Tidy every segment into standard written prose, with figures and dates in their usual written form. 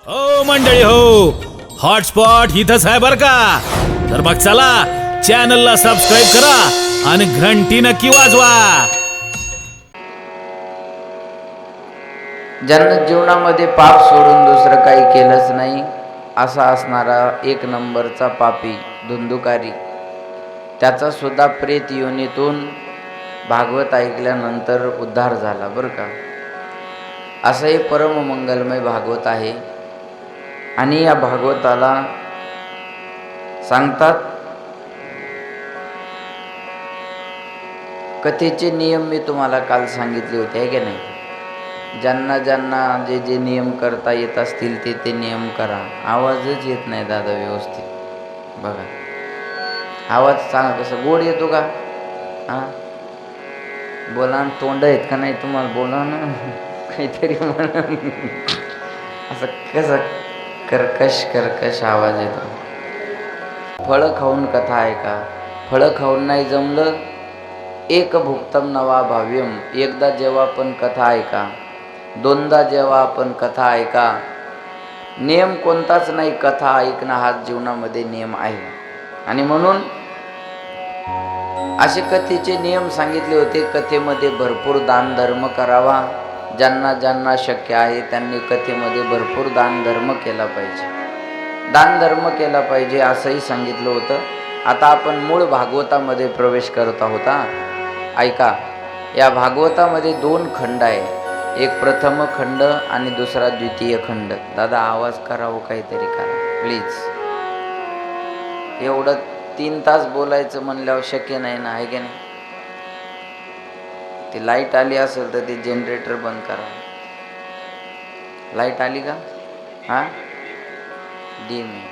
हो मंडळी हो, हॉटस्पॉट इथंच आहे बर का. तर मग चला चॅनलला सबस्क्राईब करा आणि घंटी नक्की वाजवा. ज्यानं जीवनामध्ये पाप सोडून दुसरं काही केलंच नाही असा असणारा एक नंबरचा पापी धुंदुकारी, त्याचा सुद्धा प्रेत योनीतून भागवत ऐकल्यानंतर उद्धार झाला बरं का. असं हे परम मंगलमय भागवत आहे. आणि या भागवताला सांगतात कथेचे नियम मी तुम्हाला काल सांगितले होते आहे की नाही. ज्यांना ज्यांना जे जे नियम करता येत असतील ते ते नियम करा. आवाजच येत नाही दादा व्यवस्थित बघा. आवाज सांगा कसं गोड येतो का? हां बोला ना. तोंड आहेत का नाही तुम्हाला? बोला ना काहीतरी म्हणा. असं कसं कर्कश कर्कश आवाज येतो. फळं खाऊन कथा ऐका. फळं खाऊन नाही जमलं एक भुक्तम नवा भाव्यम. एकदा जेव्हा आपण कथा ऐका, दोनदा जेव्हा आपण कथा ऐका. नियम कोणताच नाही, कथा ऐकणं हा जीवनामध्ये नियम आहे. आणि म्हणून असे कथेचे नियम सांगितले होते. कथेमध्ये भरपूर दान धर्म करावा. ज्यांना ज्यांना शक्य आहे त्यांनी कथेमध्ये भरपूर दान धर्म केला पाहिजे. दान धर्म केला पाहिजे असंही सांगितलं होतं. आता आपण मूळ भागवतामध्ये प्रवेश करत आहोत. ऐका, या भागवतामध्ये 2 खंड आहे. एक प्रथम खंड आणि दुसरा द्वितीय खंड. दादा आवाज करावं काहीतरी करा प्लीज. एवढं 3 तास बोलायचं म्हणल्यावर शक्य नाही ना, आहे की नाही. ती लाईट आली असेल तर ते जनरेटर बंद करा. लाईट आली का? हां डीम आहे.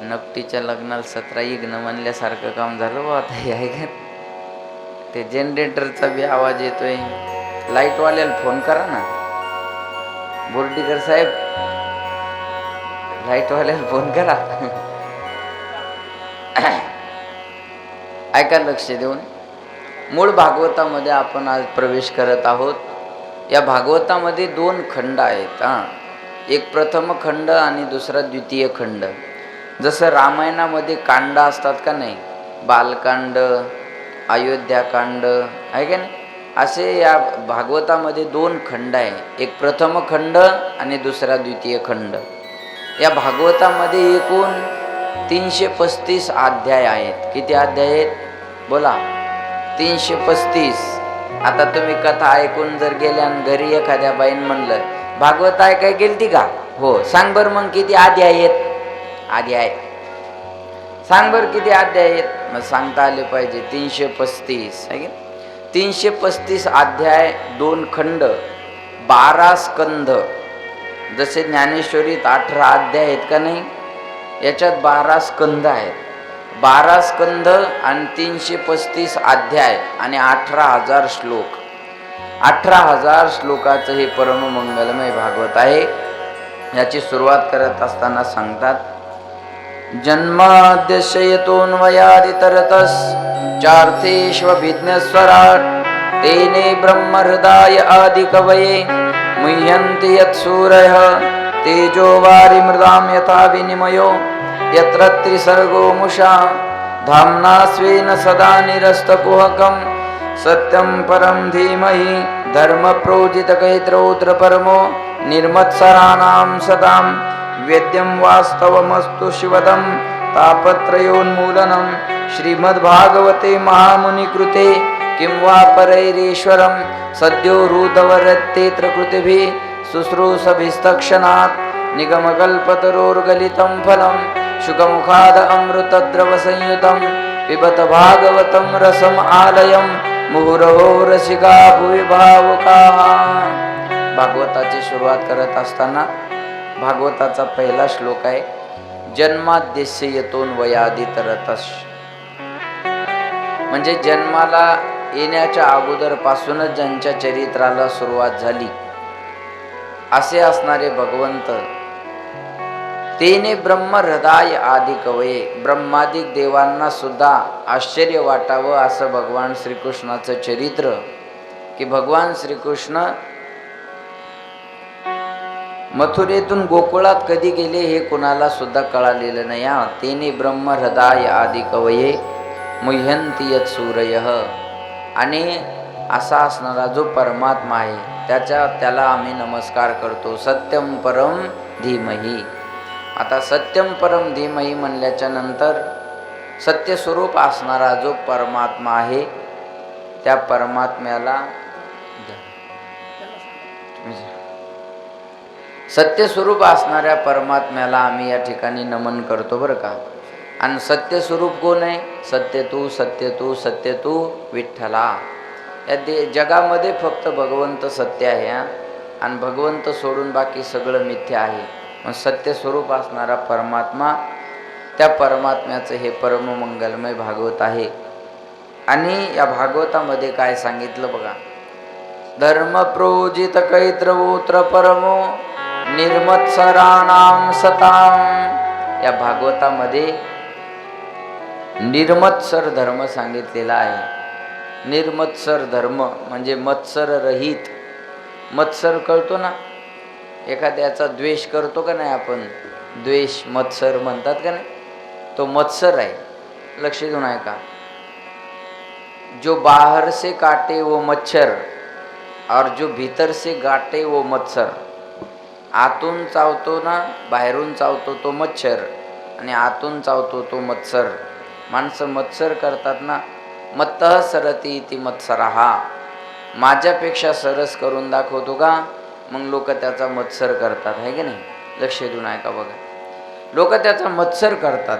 नकटीच्या लग्नाला 17 इग्न म्हणल्यासारखं काम झालं बा आता हे आहे का. ते जनरेटरचा बी आवाज येतोय. लाईटवाल्याला फोन करा ना, बोर्डीकर साहेब लाईटवाल्याला फोन करा. ऐका लक्ष देऊन. मूळ भागवतामध्ये आपण आज प्रवेश करत आहोत. या भागवतामध्ये 2 खंड आहेत. एक प्रथम खंड आणि दुसरा द्वितीय खंड. जसं रामायणामध्ये कांड असतात का नाही, बालकांड, अयोध्याकांड आहे का नाही, असे या भागवतामध्ये 2 खंड आहे. एक प्रथम खंड आणि दुसरा द्वितीय खंड. या भागवतामध्ये एकूण 335 अध्याय आहेत. किती अध्याय आहेत बोला? 335. आता तुम्ही कथा ऐकून जर गेल्या आणि घरी एखाद्या बाईन म्हणलं भागवत ऐकाय गेलती का? हो. सांग बरं मग किती अध्याय आहेत? अध्याय सांग बरं किती अध्याय आहेत? मग सांगता आले पाहिजे. 335 आहे की. 335 अध्याय, 2 खंड, 12 स्कंध. जसे ज्ञानेश्वरीत 18 अध्याय आहेत का नाही, याच्यात 12 स्कंध आहेत. 12 स्कंध आणि 335 अध्याय आणि 18,000 श्लोक. 18,000 श्लोकाचं हे परम मंगलमय भागवत आहे. याची सुरुवात करत असताना सांगतात, जन्माद्यशयतोन्वयादितरतस् चार्थेष्वभिज्ञस्वराट् तेने ब्रह्महृदाय आदिकवये मुह्यन्ति यत्सूरयः तेजो वारिमृदां यथा विनिमयो यत्र त्रिसर्गो मुषा धाम्ना स्वेन सदा निरस्तकुहकं सत्यं परं धीमहि धर्मप्रोजितकैत्रौत्र परमो निर्मत्सराणां सदां वेद्यं वास्तवमस्तु शिवदं तापत्रयोन्मूलनं श्रीमद्भागवते महामुनिकृते किं वा परैरीश्वरं सद्यो हृदवरत्येत्र कृतिभिः शुश्रूषभिस्तक्षणात् निगमकल्पतरोर्गलितं फलं शुकमुखाद अमृतद्रवसंयुतं पिबत भागवतं रसम् आलयं मुहुरहो रसिका भुवि भावुकाः. भागवताची सुरुवात करत असताना भागवताचा पहिला श्लोक आहे, जन्माद्यस्य यतोन्वयादितरतस्. म्हणजे जन्माला येण्याच्या अगोदर पासूनच ज्यांच्या चरित्राला सुरुवात झाली असे असणारे भगवंत, तेने ब्रह्म हृदय आदि कवये. ब्रह्मादिक देवांना सुद्धा आश्चर्य वाटावं असं भगवान श्रीकृष्णाचं चरित्र, की भगवान श्रीकृष्ण मथुरेतून गोकुळात कधी गेले हे कुणाला सुद्धा कळालेलं नाही. तेने ब्रह्म हृदय आदी कवये मुह्यंती यत् सूरयः. आणि असा असणारा जो परमात्मा आहे त्याला आम्ही नमस्कार करतो. सत्यम परम धीमही. आता सत्यम परम धीमही म्हणल्याच्या नंतर सत्यस्वरूप असणारा जो परमात्मा आहे त्या परमात्म्याला सत्यस्वरूप असणाऱ्या परमात्म्याला आम्ही या ठिकाणी नमन करतो बरं का. आणि सत्यस्वरूप कोण आहे? सत्य तू सत्य तू सत्य तू विठ्ठला. या जगामध्ये फक्त भगवंत सत्य आहे आणि भगवंत सोडून बाकी सगळं मिथ्या आहे. मग सत्यस्वरूप असणारा परमात्मा, त्या परमात्म्याचं हे परममंगलमय भागवत आहे. आणि या भागवतामध्ये काय सांगितलं बघा. धर्म प्रोजित कैत्रवोत्र परमो निर्मत्सराणाम सताम. या भागवतामध्ये निर्मत्सर धर्म सांगितलेला आहे. निर्मत्सर धर्म म्हणजे मत्सर रहित. मत्सर कळतो ना, एखाद्याचा द्वेष करतो का नाही आपण, द्वेष मत्सर म्हणतात का नाही, तो मत्सर आहे. लक्ष देऊन ऐका. जो बाहर से काटे वो मच्छर और जो भीतर से गाटे वो मत्सर. आतून चावतो ना, बाहेरून चावतो तो मच्छर आणि आतून चावतो तो मत्सर. माणसं मत्सर करतात ना. मत्तः सरती इति मत्सराहा. माझ्यापेक्षा सरस करून दाखवतो का, मग लोक त्याचा मत्सर करतात, आहे की नाही. लक्ष देऊन ऐका बघा. लोक त्याचा मत्सर करतात.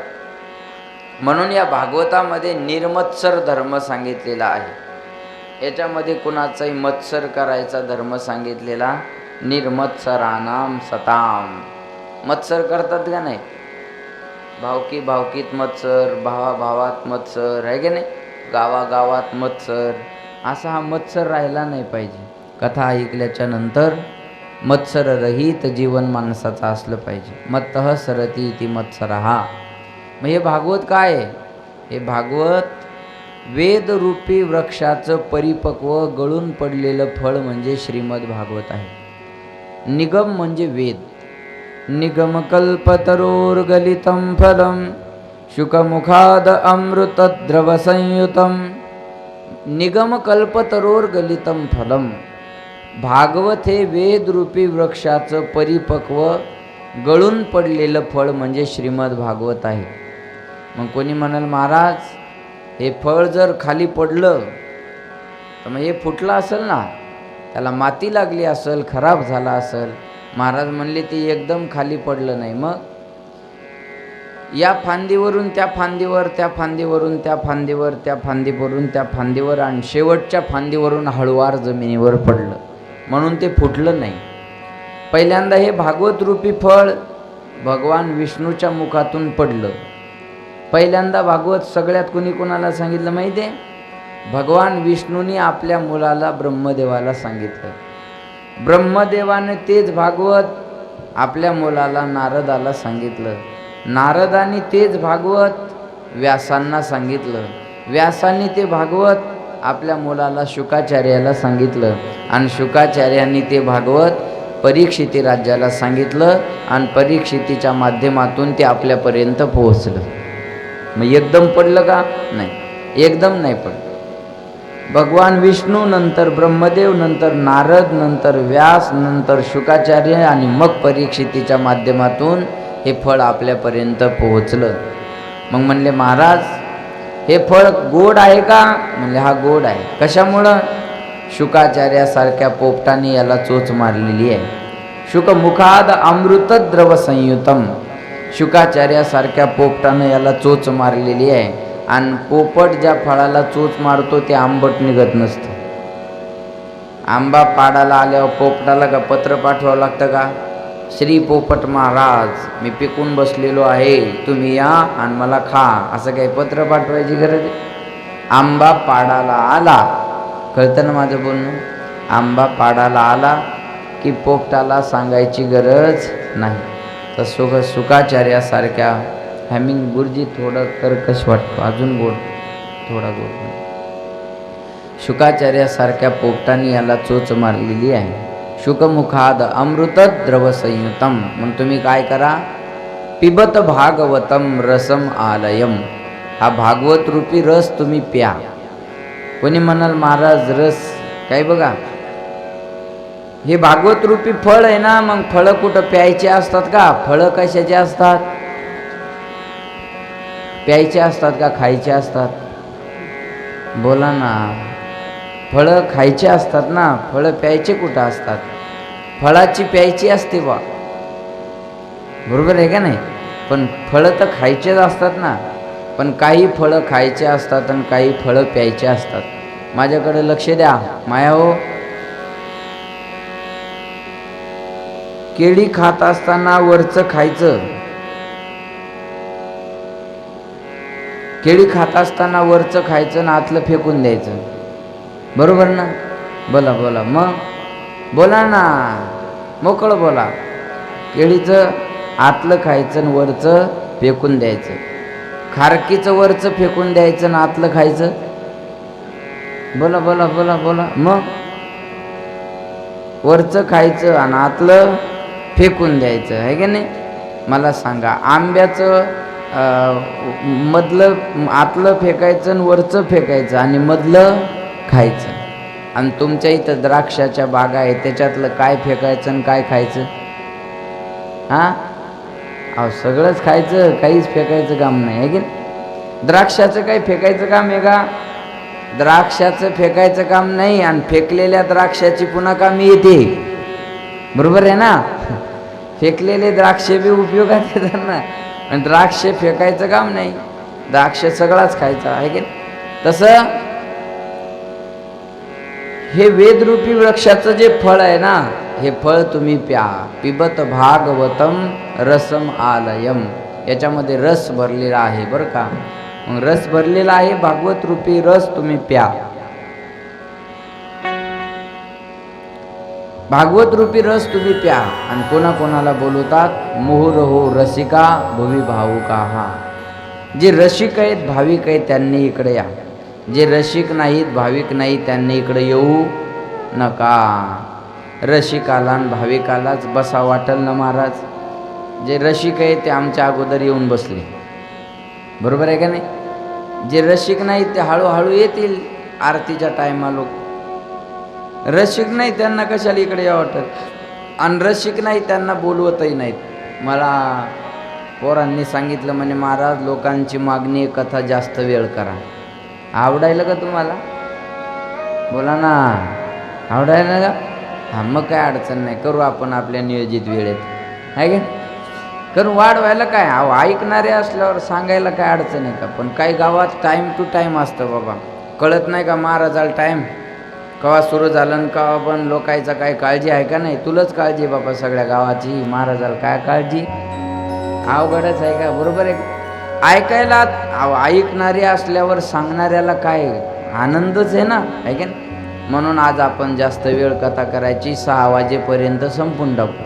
म्हणून या भागवतामध्ये निर्मत्सर धर्म सांगितलेला आहे. याच्यामध्ये कुणाचाही मत्सर करायचा धर्म सांगितलेला. निर्मत्सराणाम सताम. मत्सर करतात का नाही, भावकी भावकीत मत्सर, भावा भावात मत्सर, आहे की नाही, गावागावात मत्सर. असा हा मत्सर राहिला नाही पाहिजे. कथा ऐकल्याच्या नंतर मत्सर रहित जीवन माणसाचं असलं पाहिजे. मत्तः सरती इति मत्सरहा. मग हे भागवत काय आहे? हे भागवत वेदरूपी वृक्षाचं परिपक्व गळून पडलेलं फळ म्हणजे श्रीमद भागवत आहे. निगम म्हणजे वेद. निगमकल्पतरोर्गलितं फलं शुकमुखाद अमृतद्रवसंयुतं. निगमकल्पतरोर्गलितं फलं. भागवत हे वेदरूपी वृक्षाचं परिपक्व गळून पडलेलं फळ म्हणजे श्रीमद भागवत आहे. मग कोणी म्हणाल महाराज हे फळ जर खाली पडलं तर मग हे फुटलं असेल ना, त्याला माती लागली असेल, खराब झाला असेल. महाराज म्हणले ते एकदम खाली पडलं नाही. मग या फांदीवरून त्या फांदीवर, त्या फांदीवरून त्या फांदीवर, त्या फांदीवरून त्या फांदीवर आणि शेवटच्या फांदीवरून हळूवार जमिनीवर पडलं, म्हणून ते फुटलं नाही. पहिल्यांदा हे भागवत रूपी फळ भगवान विष्णूच्या मुखातून पडलं. पहिल्यांदा भागवत सगळ्यात कुणी कोणाला सांगितलं माहिती आहे? भगवान विष्णूने आपल्या मुलाला ब्रह्मदेवाला सांगितलं. ब्रह्मदेवाने तेच भागवत आपल्या मुलाला नारदाला सांगितलं. नारदाने तेच भागवत व्यासांना सांगितलं. व्यासांनी ते भागवत आपल्या मुलाला शुकाचार्याला सांगितलं आणि शुकाचार्यांनी ते भागवत परीक्षिती राज्याला सांगितलं आणि परीक्षितीच्या माध्यमातून ते आपल्यापर्यंत पोहोचलं. मग एकदम पडलं का? नाही, एकदम नाही पडलं. भगवान विष्णू, नंतर ब्रह्मदेव, नंतर नारद, नंतर व्यास, नंतर शुकाचार्य आणि मग परीक्षितीच्या माध्यमातून हे फळ आपल्यापर्यंत पोहोचलं. मग म्हणले महाराज हे फळ गोड आहे का? म्हणले हा गोड आहे. कशामुळं? शुकाचार्यासारख्या पोपटाने याला चोच मारलेली आहे. शुकमुखाद अमृतद्रव संयुतम. शुकाचार्यासारख्या पोपटानं याला चोच मारलेली आहे. आणि पोपट ज्या फळाला चोच मारतो ते आंबट निघत नसतं. आंबा पाडाला आल्यावर पोपटाला का पत्र पाठवावं लागतं का? श्री पोपट महाराज मी पिकून बसलेलो आहे, तुम्ही या आणि मला खा, असं काही पत्र पाठवायची गरज आहे? आंबा पाडाला आला, कळतं ना माझं बोलणं? आंबा पाडाला आला की पोपटाला सांगायची गरज नाही. तर शुकाचार्यासारख्या हॅमिंग गुरुजी थोडं कर्कश वाटतो, अजून गोड, थोडा गोड. शुकाचार्यासारख्या पोपटाने याला चोच मारलेली आहे. शुकमुखाद अमृत द्रव संयुतम. मग तुम्ही काय करा, पिबत भागवतम रसम आलयम. हा भागवत रूपी रस तुम्ही प्या. कोणी म्हणाल महाराज रस काय, बघा हे भागवत रूपी फळ आहे ना, मग फळं कुठं प्यायचे असतात का? फळं कशाचे असतात? प्यायचे असतात का खायचे असतात? बोला ना. फळं खायचे असतात ना, फळं प्यायचे कुठं असतात? फळाची प्यायची असते बा, बरोबर आहे का नाही? पण फळं तर खायचेच असतात ना. पण काही फळं खायचे असतात आणि काही फळं प्यायचे असतात. माझ्याकडे लक्ष द्या माया हो. केळी खात असताना वरचं खायचं, केळी खात असताना वरचं खायचं ना आतलं फेकून द्यायचं, बरोबर ना? बोला बोला, मग बोला ना, मोकळं बोला. केळीचं आतलं खायचं आणि वरचं फेकून द्यायचं. खारकीचं वरचं फेकून द्यायचं ना आतलं खायचं. बोला बोला बोला बोला. मग वरचं खायचं आणि आतलं फेकून द्यायचं आहे की नाही? मला सांगा, आंब्याचं मधलं आतलं फेकायचं आणि वरचं फेकायचं आणि मधलं खायचं. आणि तुमच्या इथं द्राक्षाच्या बागा आहे, त्याच्यातलं काय फेकायचं आणि काय खायचं? हां, अहो सगळंच खायचं, काहीच फेकायचं काम नाही आहे की नाही? द्राक्षाचं काही फेकायचं काम आहे का? द्राक्षाचं फेकायचं काम नाही. आणि फेकलेल्या द्राक्षाची पुन्हा कामी येते, बरोबर आहे ना? फेकलेले द्राक्ष बी उपयोगात येतात ना. आणि द्राक्ष फेकायचं काम नाही, द्राक्ष सगळाच खायचा आहे की नाही? तसं हे वेदरूपी वृक्षाचं जे फळ आहे ना, हे फळ तुम्ही प्या. पिबत भागवतम रसम आलयम. याच्यामध्ये रस भरलेला आहे बरं का. मग रस भरलेला आहे, भागवत रूपी रस तुम्ही प्या. भागवत रूपी रस तुम्ही प्या. आणि कोणाकोणाला बोलवतात? मुहुर्हो रसिका भुवी भावुका. हा, जे रसिक आहेत भाविक आहेत त्यांनी इकडे या. जे रसिक नाहीत भाविक नाहीत त्यांनी इकडे येऊ नका. रसिकाला आणि भाविकालाच बसा वाटल ना महाराज. जे रसिक आहेत ते आमच्या अगोदर येऊन बसले, बरोबर आहे का नाही? जे रसिक नाहीत ते हळूहळू येतील आरतीच्या टायमाला. रसिक नाही त्यांना कशाला इकडे या वाटत. आणि रसिक नाही त्यांना बोलवतही नाहीत. मला पोरांनी सांगितलं म्हणे महाराज लोकांची मागणी आहे कथा जास्त वेळ करा. आवडायला का तुम्हाला? बोला ना, आवडायला का? हां, मग काय अडचण नाही, करू आपण आपल्या नियोजित वेळेत आहे का? करू, वाढवायला काय? अहो ऐकणारे असल्यावर सांगायला काय अडचण आहे का? पण काही गावात टाईम टू टाईम असतं बाबा. कळत नाही का महाराजाला टाईम केव्हा सुरू झालं आणि केव्हा पण? लोकांचा काय काळजी आहे का नाही? तुलाच काळजी बाबा सगळ्या गावाची, महाराजाला काय काळजी? अवघडच आहे का? बरोबर आहे. ऐकायला ऐकणारे असल्यावर सांगणाऱ्याला काय आनंदच आहे ना, आहे का? म्हणून आज आपण जास्त वेळ कथा करायची, 6 वाजेपर्यंत संपून टाकू.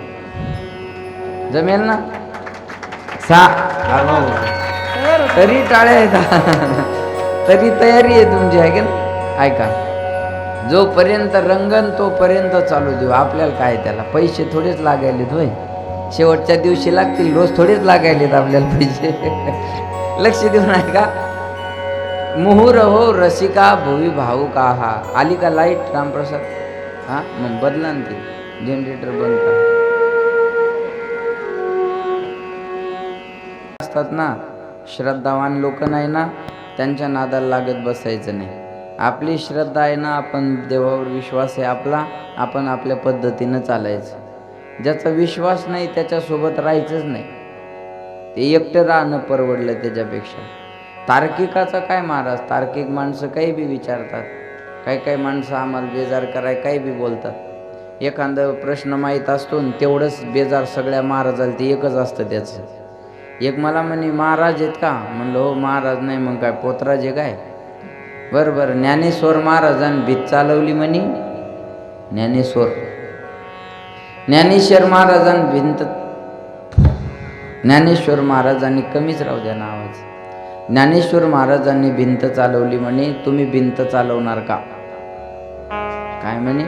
जमेल ना? 6 तरी टाळ्या आहेत तरी तयारी आहे तुमची, आहे का? ऐका, जोपर्यंत रंगन तोपर्यंत चालू देऊ. आपल्याला काय, त्याला पैसे थोडेच लागायलेत होय. शेवटच्या दिवशी लागतील, रोज थोडेच लागायलेत आपल्याला पैसे. लक्ष देऊन आहे का? मुहुर्हो रसिका भुवी भावुका. हा, आली का लाईट रामप्रसाद? हां, मग बदला ना, ते जनरेटर बंद करा. असतात ना श्रद्धावान लोक, नाही ना त्यांच्या नादाला लागत बसायचं नाही. आपली श्रद्धा आहे ना, आपण देवावर विश्वास आहे आपला, आपण आपल्या पद्धतीनं चालायचं. ज्याचा विश्वास नाही त्याच्यासोबत राहायचंच नाही. ते एकटं राहणं परवडलं त्याच्यापेक्षा. तार्किकाचं काय महाराज? तार्किक माणसं काही बी विचारतात. काही माणसं आम्हाला बेजार कराय काही बी बोलतात. एखादा प्रश्न माहीत असतो आणि तेवढंच बेजार सगळ्या महाराजाला ते एकच असतं त्याचं. एक मला म्हणे महाराज आहेत का? म्हणलं हो महाराज नाही. मग काय पोतराज आहे काय? बरं, ज्ञानेश्वर महाराजांनी भीत चालवली म्हणे. ज्ञानेश्वर महाराजांनी भिंत, ज्ञानेश्वर महाराजांनी कमीच राहू द्या ना आवाज. ज्ञानेश्वर महाराजांनी भिंत चालवली म्हणे. तुम्ही भिंत चालवणार का? काय म्हणे?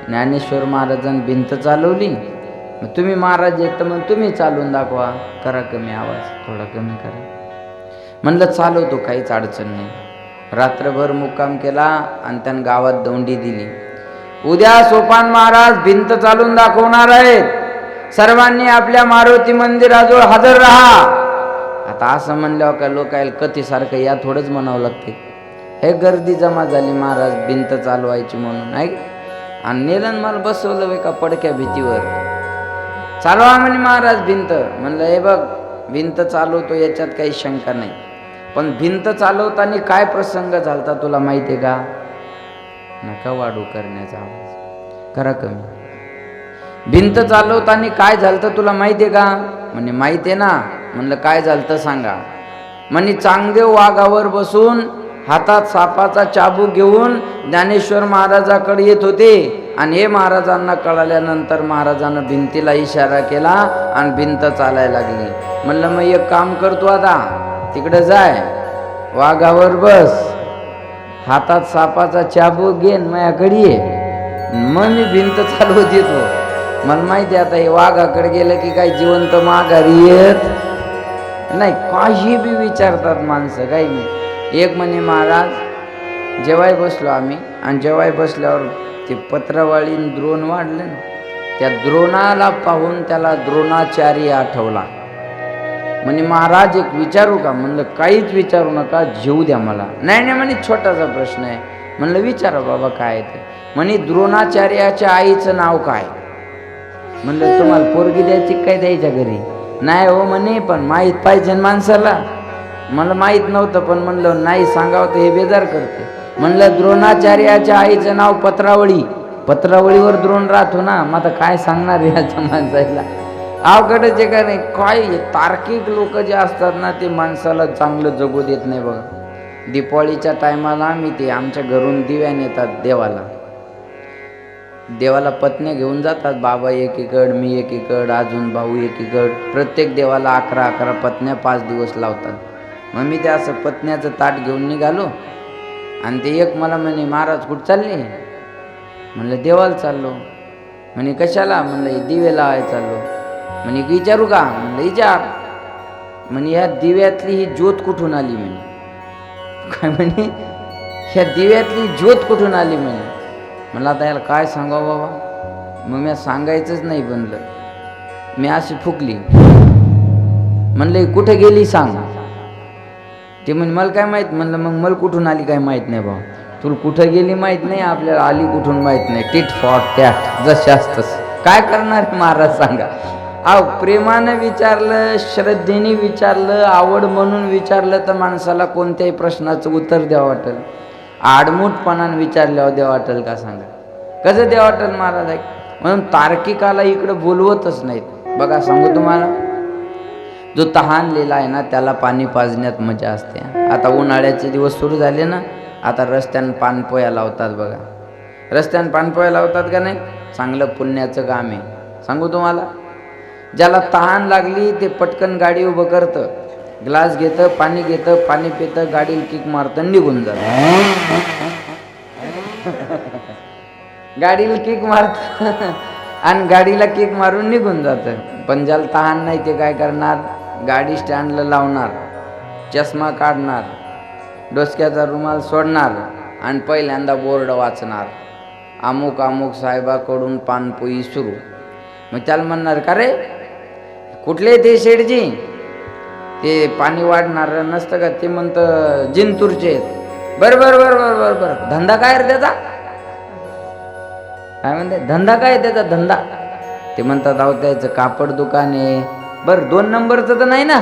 ज्ञानेश्वर महाराजांनी भिंत चालवली, मग तुम्ही महाराज येत मग तुम्ही चालवून दाखवा. करा कमी आवाज, थोडा कमी करा. म्हणलं चालवतो, काहीच अडचण नाही. रात्रभर मुक्काम केला आणि त्यानं गावात दौंडी दिली. उद्या सोपान महाराज भिंत चालून दाखवणार आहेत, सर्वांनी आपल्या मारुती मंदिराजवळ हजर राहा. आता असं म्हणल्यावर का लोकायला कथेसारखं या थोडंच म्हणावं लागते. हे गर्दी जमा झाली महाराज भिंत चालवायची म्हणून आहे. आणि नेलन मला बसवलं एका पडक्या भीतीवर, चालवा म्हणे महाराज भिंत. म्हणलं हे बघ भिंत चालवतो याच्यात काही शंका नाही, पण भिंत चालवताना काय प्रसंग झालता तुला माहिती आहे का? नका वाढू करण्याचा आवाज, करा कमी. भिंत चालवताना काय झालतं तुला माहिती आहे का? म्हणे माहिती आहे ना. म्हणलं काय झालतं सांगा. म्हणे चांगदेव वाघावर बसून हातात सापाचा चाबूक घेऊन ज्ञानेश्वर महाराजाकडे येत होते आणि हे महाराजांना कळाल्यानंतर महाराजांना भिंतीला इशारा केला आणि भिंत चालायला लागली. म्हणलं मग एक काम करतो, आता तिकडे जाय, वाघावर बस, हातात सापाचा चाबूक घेन माझ्याकडे ये, मग मी भिंत चालवत येतो. मला माहिती आता हे वाघाकडे गेलं की काय जिवंत माघारी येत नाही. काही बी विचारतात माणसं काही नाही. एक म्हणे महाराज जेवाय बसलो आम्ही, आणि जेवाय बसल्यावर ते पत्रावळी द्रोण वाढलं ना, त्या द्रोणाला पाहून त्याला द्रोणाचार्य आठवला. म्हणे महाराज एक विचारू का? म्हणलं काहीच विचारू नका, जेवू द्या मला. नाही नाही म्हणे छोटासा प्रश्न आहे. म्हणलं विचारा बाबा काय आहे ते. म्हणे द्रोणाचार्याच्या आईचं नाव काय? म्हणलं तुम्हाला पोरगी द्यायची काय द्यायच्या घरी? नाही हो म्हणे, पण माहीत पाहिजे माणसाला. मला माहीत नव्हतं, पण म्हणलं नाही सांगावं तर हे बेजार करते. म्हणलं द्रोणाचार्याच्या आईचं नाव पत्रावळी, पत्रावळीवर द्रोण राहतो ना, मग आता काय सांगणार याच्या माणसाला? अवघडच आहे का नाही? काय तार्किक लोक जे असतात ना ते माणसाला चांगलं जगू देत नाही. बघा दीपावलीच्या टायमाला आम्ही ते आमच्या घरून दिव्यान येतात देवाला, देवाला पत्न्या घेऊन जातात. बाबा एकीकड, मी एकीकड, अजून भाऊ एकीकड. प्रत्येक देवाला 11-11 पत्न्या 5 दिवस लावतात. मग मी ते असं पत्न्याचं ताट घेऊन निघालो आणि ते एक मला म्हणे महाराज कुठं चालले? म्हणलं देवाला चाललो. म्हणे कशाला? म्हणलं हे दिवे लावायला चाललो. म्हणे विचारू का? म्हणलं विचार. म्हणे ह्या दिव्यातली ही ज्योत कुठून आली? म्हणे काय? म्हणे ह्या दिव्यातली ज्योत कुठून आली? म्हणे मला आता याला काय सांगावं बाबा. मग मी सांगायचंच नाही बनलं, मी अशी फुकली. म्हणलं कुठे गेली सांग. ते म्हणे मला काय माहीत. म्हणलं मग मला कुठून आली काय माहीत नाही बाबा. तुला कुठं गेली माहीत नाही, आपल्याला आली कुठून माहीत नाही. टिट फॉट टॅट जशास तसं. काय करणार महाराज सांगा. अहो प्रेमानं विचारलं, श्रद्धेने विचारलं, आवड म्हणून विचारलं तर माणसाला कोणत्याही प्रश्नाचं उत्तर द्यावं वाटेल. आडमुठपणानं विचारल्यावर द्यावं वाटेल का सांगा? कसं द्यावं वाटेल महाराज? आहे म्हणून तार्किकाला इकडं बोलवतच नाहीत. बघा सांगू तुम्हाला, जो तहानलेला आहे ना त्याला पाणी पाजण्यात मजा असते. आता उन्हाळ्याचे दिवस सुरू झाले ना, आता रस्त्यानं पानपोया लावतात. बघा रस्त्यानं पानपोया लावतात का नाही? चांगलं पुण्याचं काम आहे. सांगू तुम्हाला, ज्याला तहान लागली ते पटकन गाडी उभं करतं, ग्लास घेतं, पाणी घेतं, पाणी पितं, गाडीला किक मारतं, निघून जातं. गाडीला किक मारतं आणि गाडीला किक मारून निघून जातं. पण ज्याला तहान नाही ते काय करणार? गाडी स्टँडला लावणार, चष्मा काढणार, डोसक्याचा रुमाल सोडणार आणि पहिल्यांदा बोर्ड वाचणार, अमुक अमुक साहेबाकडून पानपोई सुरू. मग त्याला म्हणणार का रे कुठले ते शेठजी? ते पाणी वाढणार नसतं का? ते म्हणतं जिंतूरचे आहेत. बरं बरं बरं बरं बरं बरं. धंदा काय रे त्याचा? काय म्हणते धंदा काय त्याचा? धंदा ते म्हणतात अहो त्याचं कापड दुकान आहे. बरं 2 नंबरचं तर नाही ना?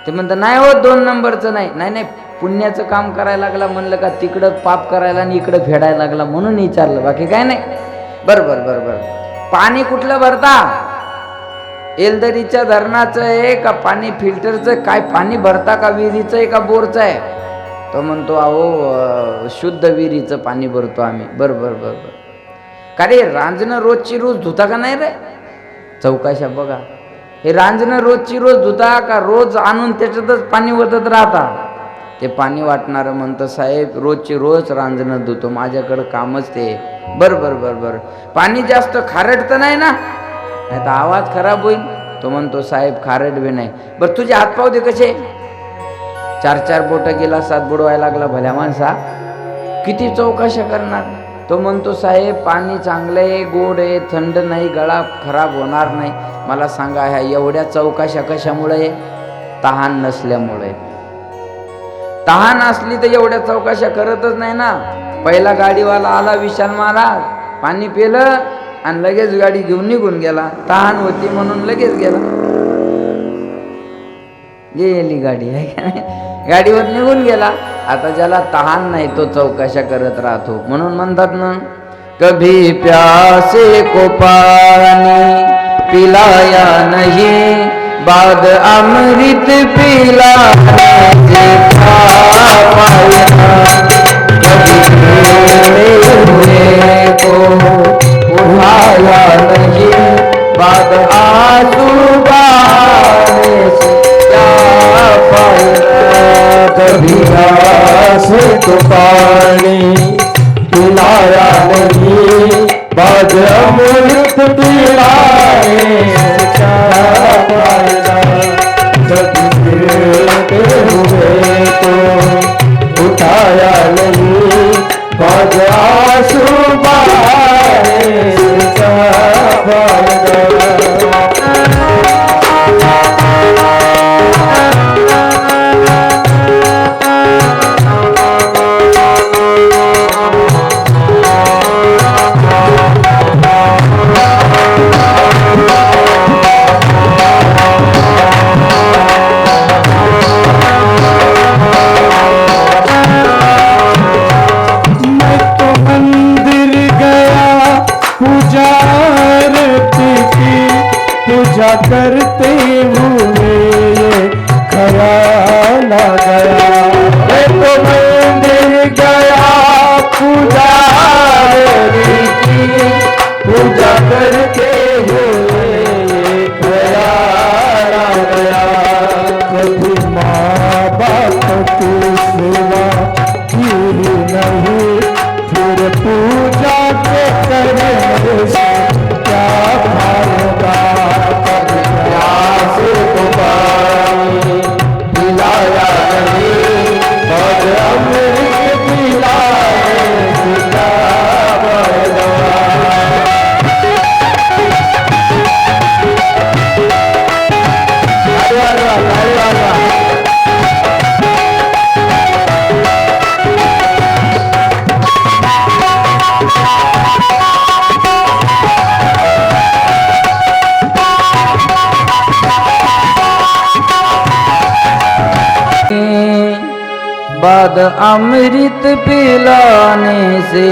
ते म्हणतात नाही हो 2 नंबरचं नाही. नाही नाही पुण्याचं काम करायला लागला म्हणलं का तिकडं पाप करायला आणि इकडं फेडायला लागला म्हणून विचारलं, बाकी काय नाही. बरं बरं बरं बरं. पाणी कुठलं भरता? एलदरीच्या धरणाचं आहे का पाणी फिल्टरचं? काय पाणी भरता का विहिरीचं आहे का बोरचं आहे? तो म्हणतो अहो शुद्ध विहिरीचं पाणी भरतो आम्ही. बरं बरं बरं बरं. का रे रांजणं रोजची रोज धुता का नाही रे? चौकाशा बघा, हे रांजणं रोजची रोज धुता का रोज आणून त्याच्यातच पाणी ओतत राहता? ते पाणी वाटणारं म्हणतं साहेब रोजची रोज रांजणं धुतो, माझ्याकडं कामच ते. बरं बरं बरं बरं, पाणी जास्त खारट तर नाही ना, नाही तर आवाज खराब होईल. तो म्हणतो साहेब खारट बी नाही. बरं तुझे हातपाव दे कसे? 4-4 बोटं गिलासात बुडवायला लागला भल्या माणसा, किती चौकशा करणार. तो म्हणतो साहेब पाणी चांगलं आहे, गोड आहे, थंड नाही, गळा खराब होणार नाही. मला सांगा ह्या एवढ्या चौकशा कशामुळे? तहान नसल्यामुळे. तहान असली तर एवढ्या चौकशा करतच नाही ना. पहिला गाडीवाला आला विशाल महाराज, पाणी पिलं आणि लगेच गाडी घेऊन निघून गेला. तहान होती म्हणून लगेच गेला. गेली गाडी आहे का नाही, गाडीवर निघून गेला. आता ज्याला तहान नाही तो चौकशा करत राहतो. म्हणून म्हणतात ना, कभी प्यासे को पानी पिलाया नहीं, बाद अमृत पिलाने से क्या फायदा, कभी हुए को उठाया नहीं, बाद आंसू बहाने से क्या फायदा, कभी आस तो पानी पिलाया नहीं, बाद अमृत पिलाने से क्या फायदा, जब गिरते हुए तो उठाया नहीं, बाद आंसू बहाने से क्या फायदा. पूजा करते हुए ख्याल आ गया, मैं तो मंदिर गया पूजा की, पूजा करते हुए ख्याल आ गया, कभी माँ बाप की सेवा की नहीं, फिर पूजा के करने से क्या फायदा, प्यास को पानी पिलाया नहीं, और अमृत पिलाने से क्या फायदा. बाद अमृत पिलाने से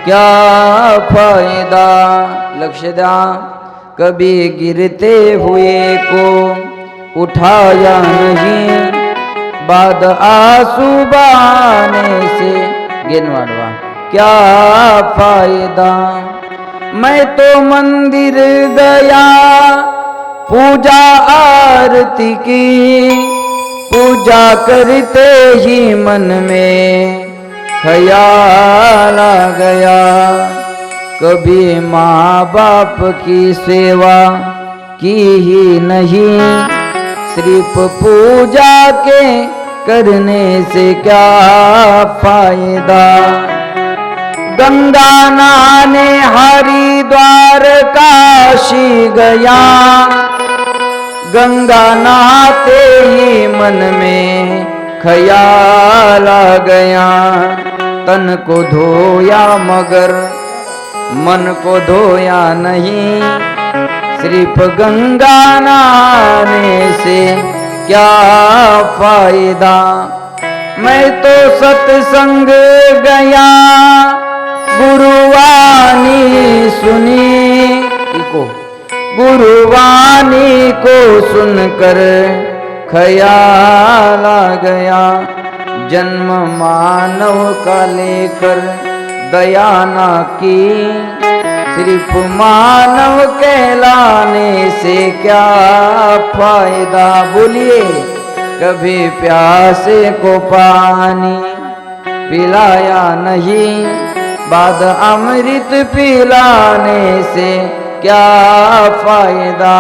क्या फायदा. लक्ष द्या, कभी गिरते हुए को उठाया नहीं, बाद आंसू बहाने से गेन वाढवा क्या फायदा. मैं तो मंदिर गया पूजा आरती की, पूजा करते ही मन में ख्याल आ गया, कभी माँ बाप की सेवा की ही नहीं, सिर्फ पूजा के करने से क्या फायदा. गंगा नहाने हरिद्वार काशी गया, गंगा नहाते ही मन में ख्याल आ गया, तन को धोया मगर मन को धोया नहीं, सिर्फ गंगा नहाने से क्या फायदा. मैं तो सत्संग गया गुरुवाणी सुनी, गुरुवाणी को सुनकर ख्याल आ गया, जन्म मानव का लेकर दया ना की, सिर्फ मानव कहलाने से क्या फायदा. बोलिए कभी प्यासे को पानी पिलाया नहीं, बाद अमृत पिलाने से क्या फायदा।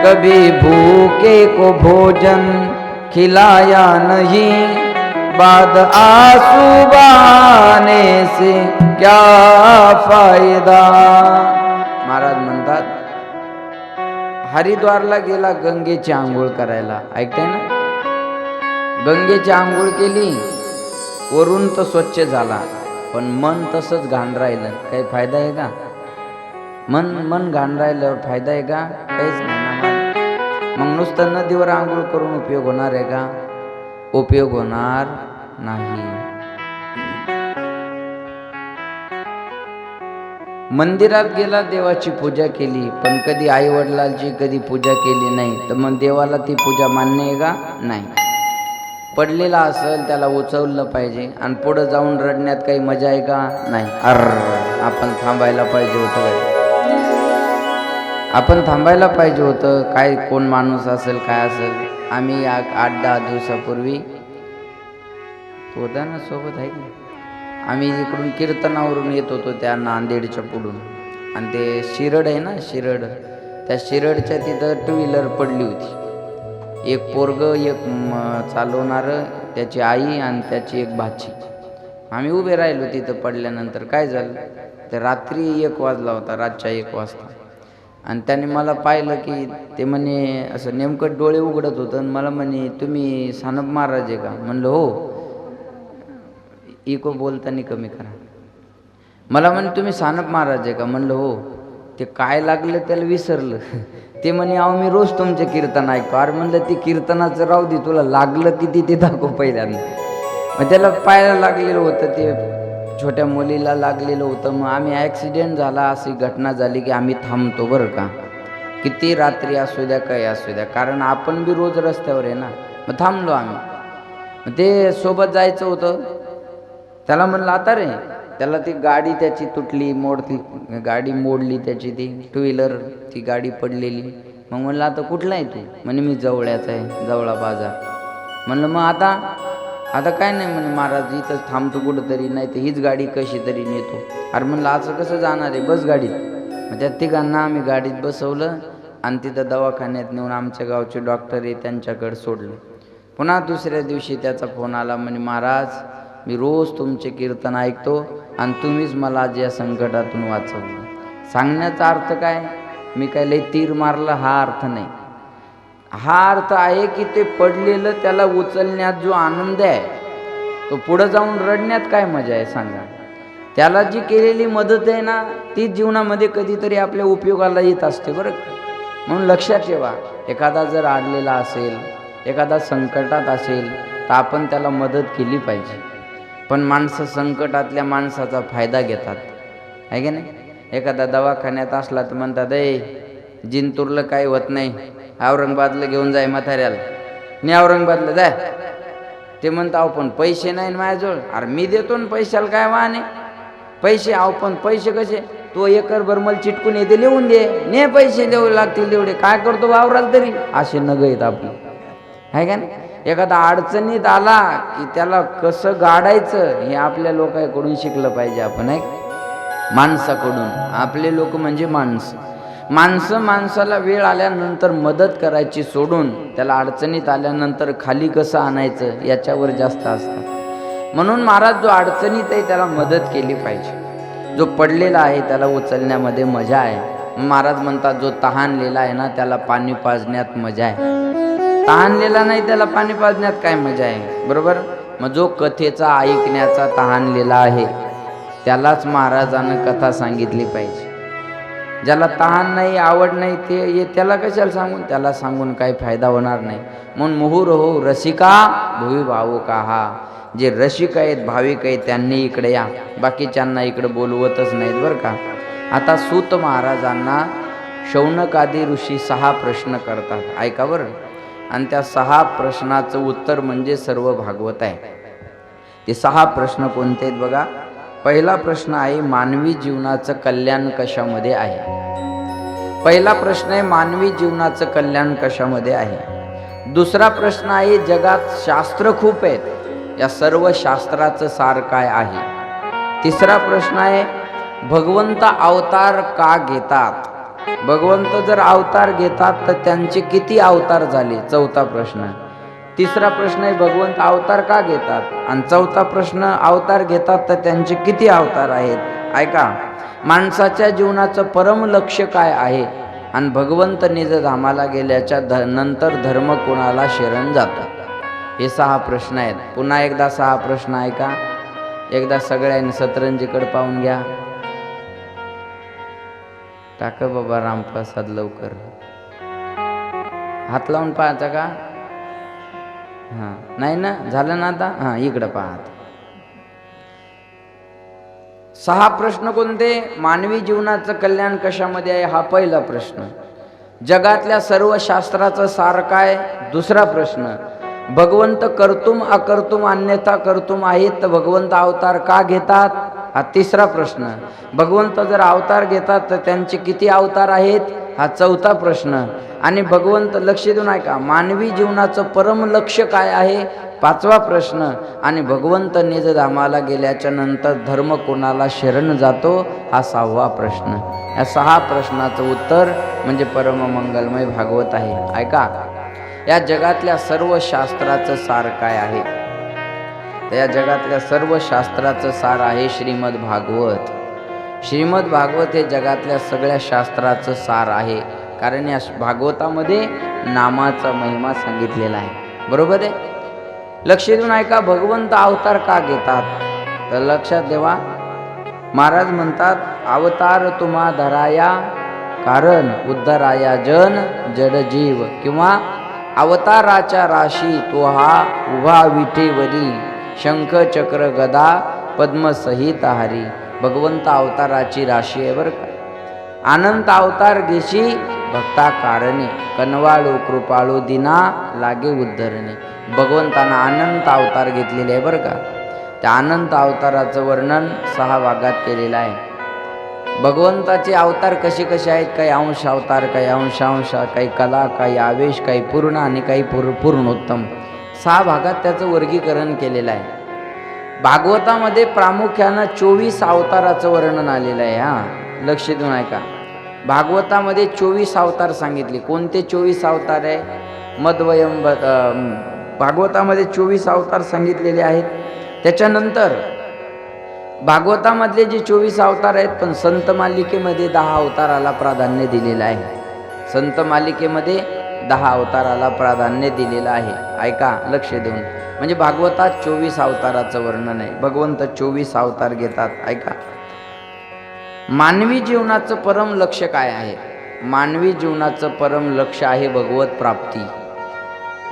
कभी भूखे को भोजन खिलाया नहीं, बाद आंसू बहाने से क्या फायदा। महाराज म्हणतात हरिद्वारला गेला गंगेची आंघोळ करायला, ऐकताय ना? गंगेची आंघोळ केली, वरून तर स्वच्छ झाला, पण मन तसंच घाण राहिलं, काही फायदा आहे का? मन घाण राहिल्यावर फायदा आहे का? काहीच नाही ना। मग नुसतं नदीवर आंघोळ करून उपयोग होणार आहे का? उपयोग होणार नाही। मंदिरात गेला, देवाची पूजा केली, पण कधी आई वडिलांची कधी पूजा केली नाही, तर मग देवाला ती पूजा मान्य आहे का? नाही। पडलेला असेल त्याला उचललं पाहिजे, आणि पुढे जाऊन रडण्यात काही मजा आहे का? नाही। आपण थांबायला पाहिजे होतं, आपण थांबायला पाहिजे होतं। काय कोण माणूस असेल काय असेल, आम्ही 8-10 दिवसापूर्वी होता ना सोबत, आहे की आम्ही इकडून कीर्तनावरून येत होतो त्या नांदेडच्या पुढून, आणि ते शिरड आहे ना, शिरड, त्या शिरडच्या तिथं 2 व्हीलर पडली होती। एक पोरग, एक चालवणारं, त्याची आई आणि त्याची एक भाची। आम्ही उभे राहिलो तिथं पडल्यानंतर। काय झालं, ते रात्री 1 वाजला होता, रातच्या 1 वाजता, आणि त्याने मला पाहिलं की ते म्हणे असं नेमकं डोळे उघडत होतं, आणि मला म्हणे तुम्ही सानप महाराज आहे का? म्हणलं हो। इको बोलताना कमी करा। मला म्हणे तुम्ही सानप महाराज आहे का? म्हणलं हो। ते काय लागलं त्याला विसरलं। ते म्हणे अहो मी रोज तुमचे कीर्तन ऐकतो। अरे म्हणलं ते कीर्तनाचं राहू दे, तुला लागलं किती ते दाखव पहिल्यांदा। मग त्याला पायाला लागलेलं होतं, ते छोट्या मुलीला लागलेलं होतं। मग आम्ही ॲक्सिडेंट झाला अशी घटना झाली की आम्ही थांबतो बरं का, किती रात्री असू द्या काही असू द्या, कारण आपण बी रोज रस्त्यावर आहे ना। मग थांबलो आम्ही। मग ते सोबत जायचं होतं, त्याला म्हणलं आता रे, त्याला ती गाडी त्याची तुटली, गाडी मोडली त्याची, ती 2 व्हीलर, ती गाडी पडलेली। मग म्हणलं आता कुठला आहे तू? म्हणे मी जवळ्याचा आहे, जवळा बाजार। म्हणलं मग आता काय नाही, म्हणे महाराज इथंच थांबतो कुठंतरी, नाही तर हीच गाडी कशी तरी नेतो। अरे म्हणलं असं कसं जाणार आहे, बस गाडीत। मग त्या तिघांना आम्ही गाडीत बसवलं, आणि तिथं दवाखान्यात नेऊन आमच्या गावचे डॉक्टर आहे त्यांच्याकडे सोडलं। पुन्हा दुसऱ्या दिवशी त्याचा फोन आला, म्हणे महाराज मी रोज तुमचे कीर्तन ऐकतो, आणि तुम्हीच मला आज या संकटातून वाचवलं। सांगण्याचा अर्थ काय, मी काय लई तीर मारलं हा अर्थ नाही। हा अर्थ आहे की ते पडलेलं त्याला उचलण्यात जो आनंद आहे, तो पुढे जाऊन रडण्यात काय मजा आहे सांगा। त्याला जी केलेली मदत आहे ना, ती जीवनामध्ये कधीतरी आपल्या उपयोगाला येत असते बरं। म्हणून लक्षात ठेवा, एखादा जर अडलेला असेल, एखादा संकटात असेल, तर आपण त्याला मदत केली पाहिजे। पण माणसं संकटातल्या माणसाचा फायदा घेतात, आहे की नाही? एखादा दवाखान्यात असला तर म्हणतात जिंतूरला काही होत नाही, औरंगाबादला घेऊन जाय म्हाताऱ्याला, मी औरंगाबादला जाय। ते म्हणता अहो पण पैसे नाही ना माझ्याजवळ। अरे मी देतो ना, पैशाला काय वाहने पैसे। अहो पण पैसे कसे, तो एकर भरमल चिटकून येते, लिहून दे, ने पैसे देऊ लागतील तेवढे, काय करतो वावराल तरी, असे नग आहेत आपली, आहे का नाही? एखादा अडचणीत आला की त्याला कसं गाडायचं हे आपल्या लोकांकडून शिकलं पाहिजे आपण, आहे माणसाकडून। आपले लोक म्हणजे माणसं माणसाला वेळ आल्यानंतर मदत करायची सोडून त्याला अडचणीत आल्यानंतर खाली कसं आणायचं याच्यावर जास्त असतात। म्हणून महाराज जो अडचणीत आहे त्याला मदत केली पाहिजे, जो पडलेला आहे त्याला उचलण्यामध्ये मजा आहे। महाराज म्हणतात जो तहानलेला आहे ना त्याला पाणी पाजण्यात मजा आहे, तहानलेला नाही त्याला पाणी पाजण्यात काय मजा आहे, बरोबर? मग जो कथेचा ऐकण्याचा तहानलेला आहे त्यालाच महाराजानं कथा सांगितली पाहिजे। ज्याला तहान नाही, आवड नाही, ते त्याला कशाला सांगून, त्याला सांगून काही फायदा होणार नाही। म्हणून मुहुर हो रसिका भुवी भावुका, जे रसिक आहेत भाविक आहेत त्यांनी इकडे या, बाकीच्यांना इकडे बोलवतच नाहीत बरं का। आता सूत महाराजांना शौनकादी ऋषी 6 प्रश्न करतात, ऐका बरं। आणि त्या 6 प्रश्नाचं उत्तर म्हणजे सर्व भागवत आहे। ते 6 प्रश्न कोणते आहेत बघा। पहिला प्रश्न आहे मानवी जीवनाचं कल्याण कशामध्ये आहे। पहिला प्रश्न आहे मानवी जीवनाचं कल्याण कशामध्ये आहे। दुसरा प्रश्न आहे, जगात शास्त्र खूप आहेत, या सर्व शास्त्राचं सार काय आहे? तिसरा प्रश्न आहे, भगवंत अवतार का घेतात? भगवंत जर अवतार घेतात तर त्यांचे किती अवतार झाले? चौथा प्रश्न. तिसरा प्रश्न आहे, भगवंत अवतार का घेतात? आणि चौथा प्रश्न, अवतार घेतात तर त्यांचे किती अवतार आहेत? ऐका, माणसाच्या जीवनाचं परम लक्ष्य काय आहे? आणि भगवंत निजधामाला गेल्याच्या नंतर धर्म कोणाला शरण जातात? हे 6 प्रश्न आहेत. पुन्हा एकदा 6 प्रश्न ऐका. एकदा सगळ्यांनी सतरंजीकडे पाहून घ्या. टाक बाबा रामप्रसाद लवकर. हात लावून पाहायचा का? हां, नाही ना, झालं ना आता? हां, इकडं पाहत. 6 प्रश्न कोणते? मानवी जीवनाचं कल्याण कशामध्ये आहे? हा पहिला प्रश्न. जगातल्या सर्व शास्त्राचं सार काय? दुसरा प्रश्न. भगवंत कर्तुम अकर्तुम अन्यथा कर्तुम आहेत, तर भगवंत अवतार का घेतात? हा तिसरा प्रश्न. भगवंत जर अवतार घेतात तर त्यांचे किती अवतार आहेत? हा चौथा प्रश्न. आणि भगवंत, लक्ष देऊन ऐका, मानवी जीवनाचं परम लक्ष्य काय आहे? 5वा प्रश्न. आणि भगवंत निजधामाला गेल्याच्या नंतर धर्म कोणाला शरण जातो? हा 6वा प्रश्न. या 6 प्रश्नाचं उत्तर म्हणजे परम मंगलमय भागवत आहे. ऐका, या जगातल्या सर्व शास्त्राचं सार काय आहे? तर या जगातल्या सर्व शास्त्राचं सार आहे श्रीमद भागवत. श्रीमद भागवत हे जगातल्या सगळ्या शास्त्राचं सार आहे. कारण या भागवतामध्ये नामाचा महिमा सांगितलेला आहे. बरोबर आहे? लक्ष देऊन ऐका, भगवंत अवतार का घेतात? तर लक्षात ठेवा, महाराज म्हणतात, अवतार तुम्हा धराया कारण उद्धराया जन जडजीव, किंवा अवताराच्या राशी तो हा उभा विठेवरी, शंख चक्र गदा पद्मसहित हारी. भगवंत अवताराची राशी आहे बरं का. अनंत अवतार घेशी भक्ता कारणे, कनवाळू कृपाळू दिना लागे उद्धरणे. भगवंतानं अनंत अवतार घेतलेले आहे बरं का. त्या अनंत अवताराचं वर्णन 6 भागात केलेलं आहे. भगवंताचे अवतार कसे कसे आहेत? काही अंश अवतार, काही अंशांश, काही कला, काही आवेश, काही पूर्ण आणि काही पूर्णोत्तम. 6 भागात त्याचं वर्गीकरण केलेलं आहे. भागवतामध्ये प्रामुख्यानं 24 अवताराचं वर्णन आलेलं आहे. हां, लक्ष देऊन ऐका. भागवतामध्ये 24 अवतार सांगितले. कोणते 24 अवतार आहे? मध्वयम भागवतामध्ये 24 अवतार सांगितलेले आहेत. त्याच्यानंतर भागवतामधले जे 24 अवतार आहेत, पण संत मालिकेमध्ये 10 अवताराला प्राधान्य दिलेलं आहे. संत मालिकेमध्ये 10 अवताराला प्राधान्य दिलेलं आहे. ऐका लक्ष देऊन. म्हणजे भागवतात 24 अवताराचं वर्णन आहे. भगवंत 24 अवतार घेतात. ऐका, मानवी जीवनाचं परम लक्ष्य काय आहे? मानवी जीवनाचं परम लक्ष्य आहे भगवत प्राप्ती.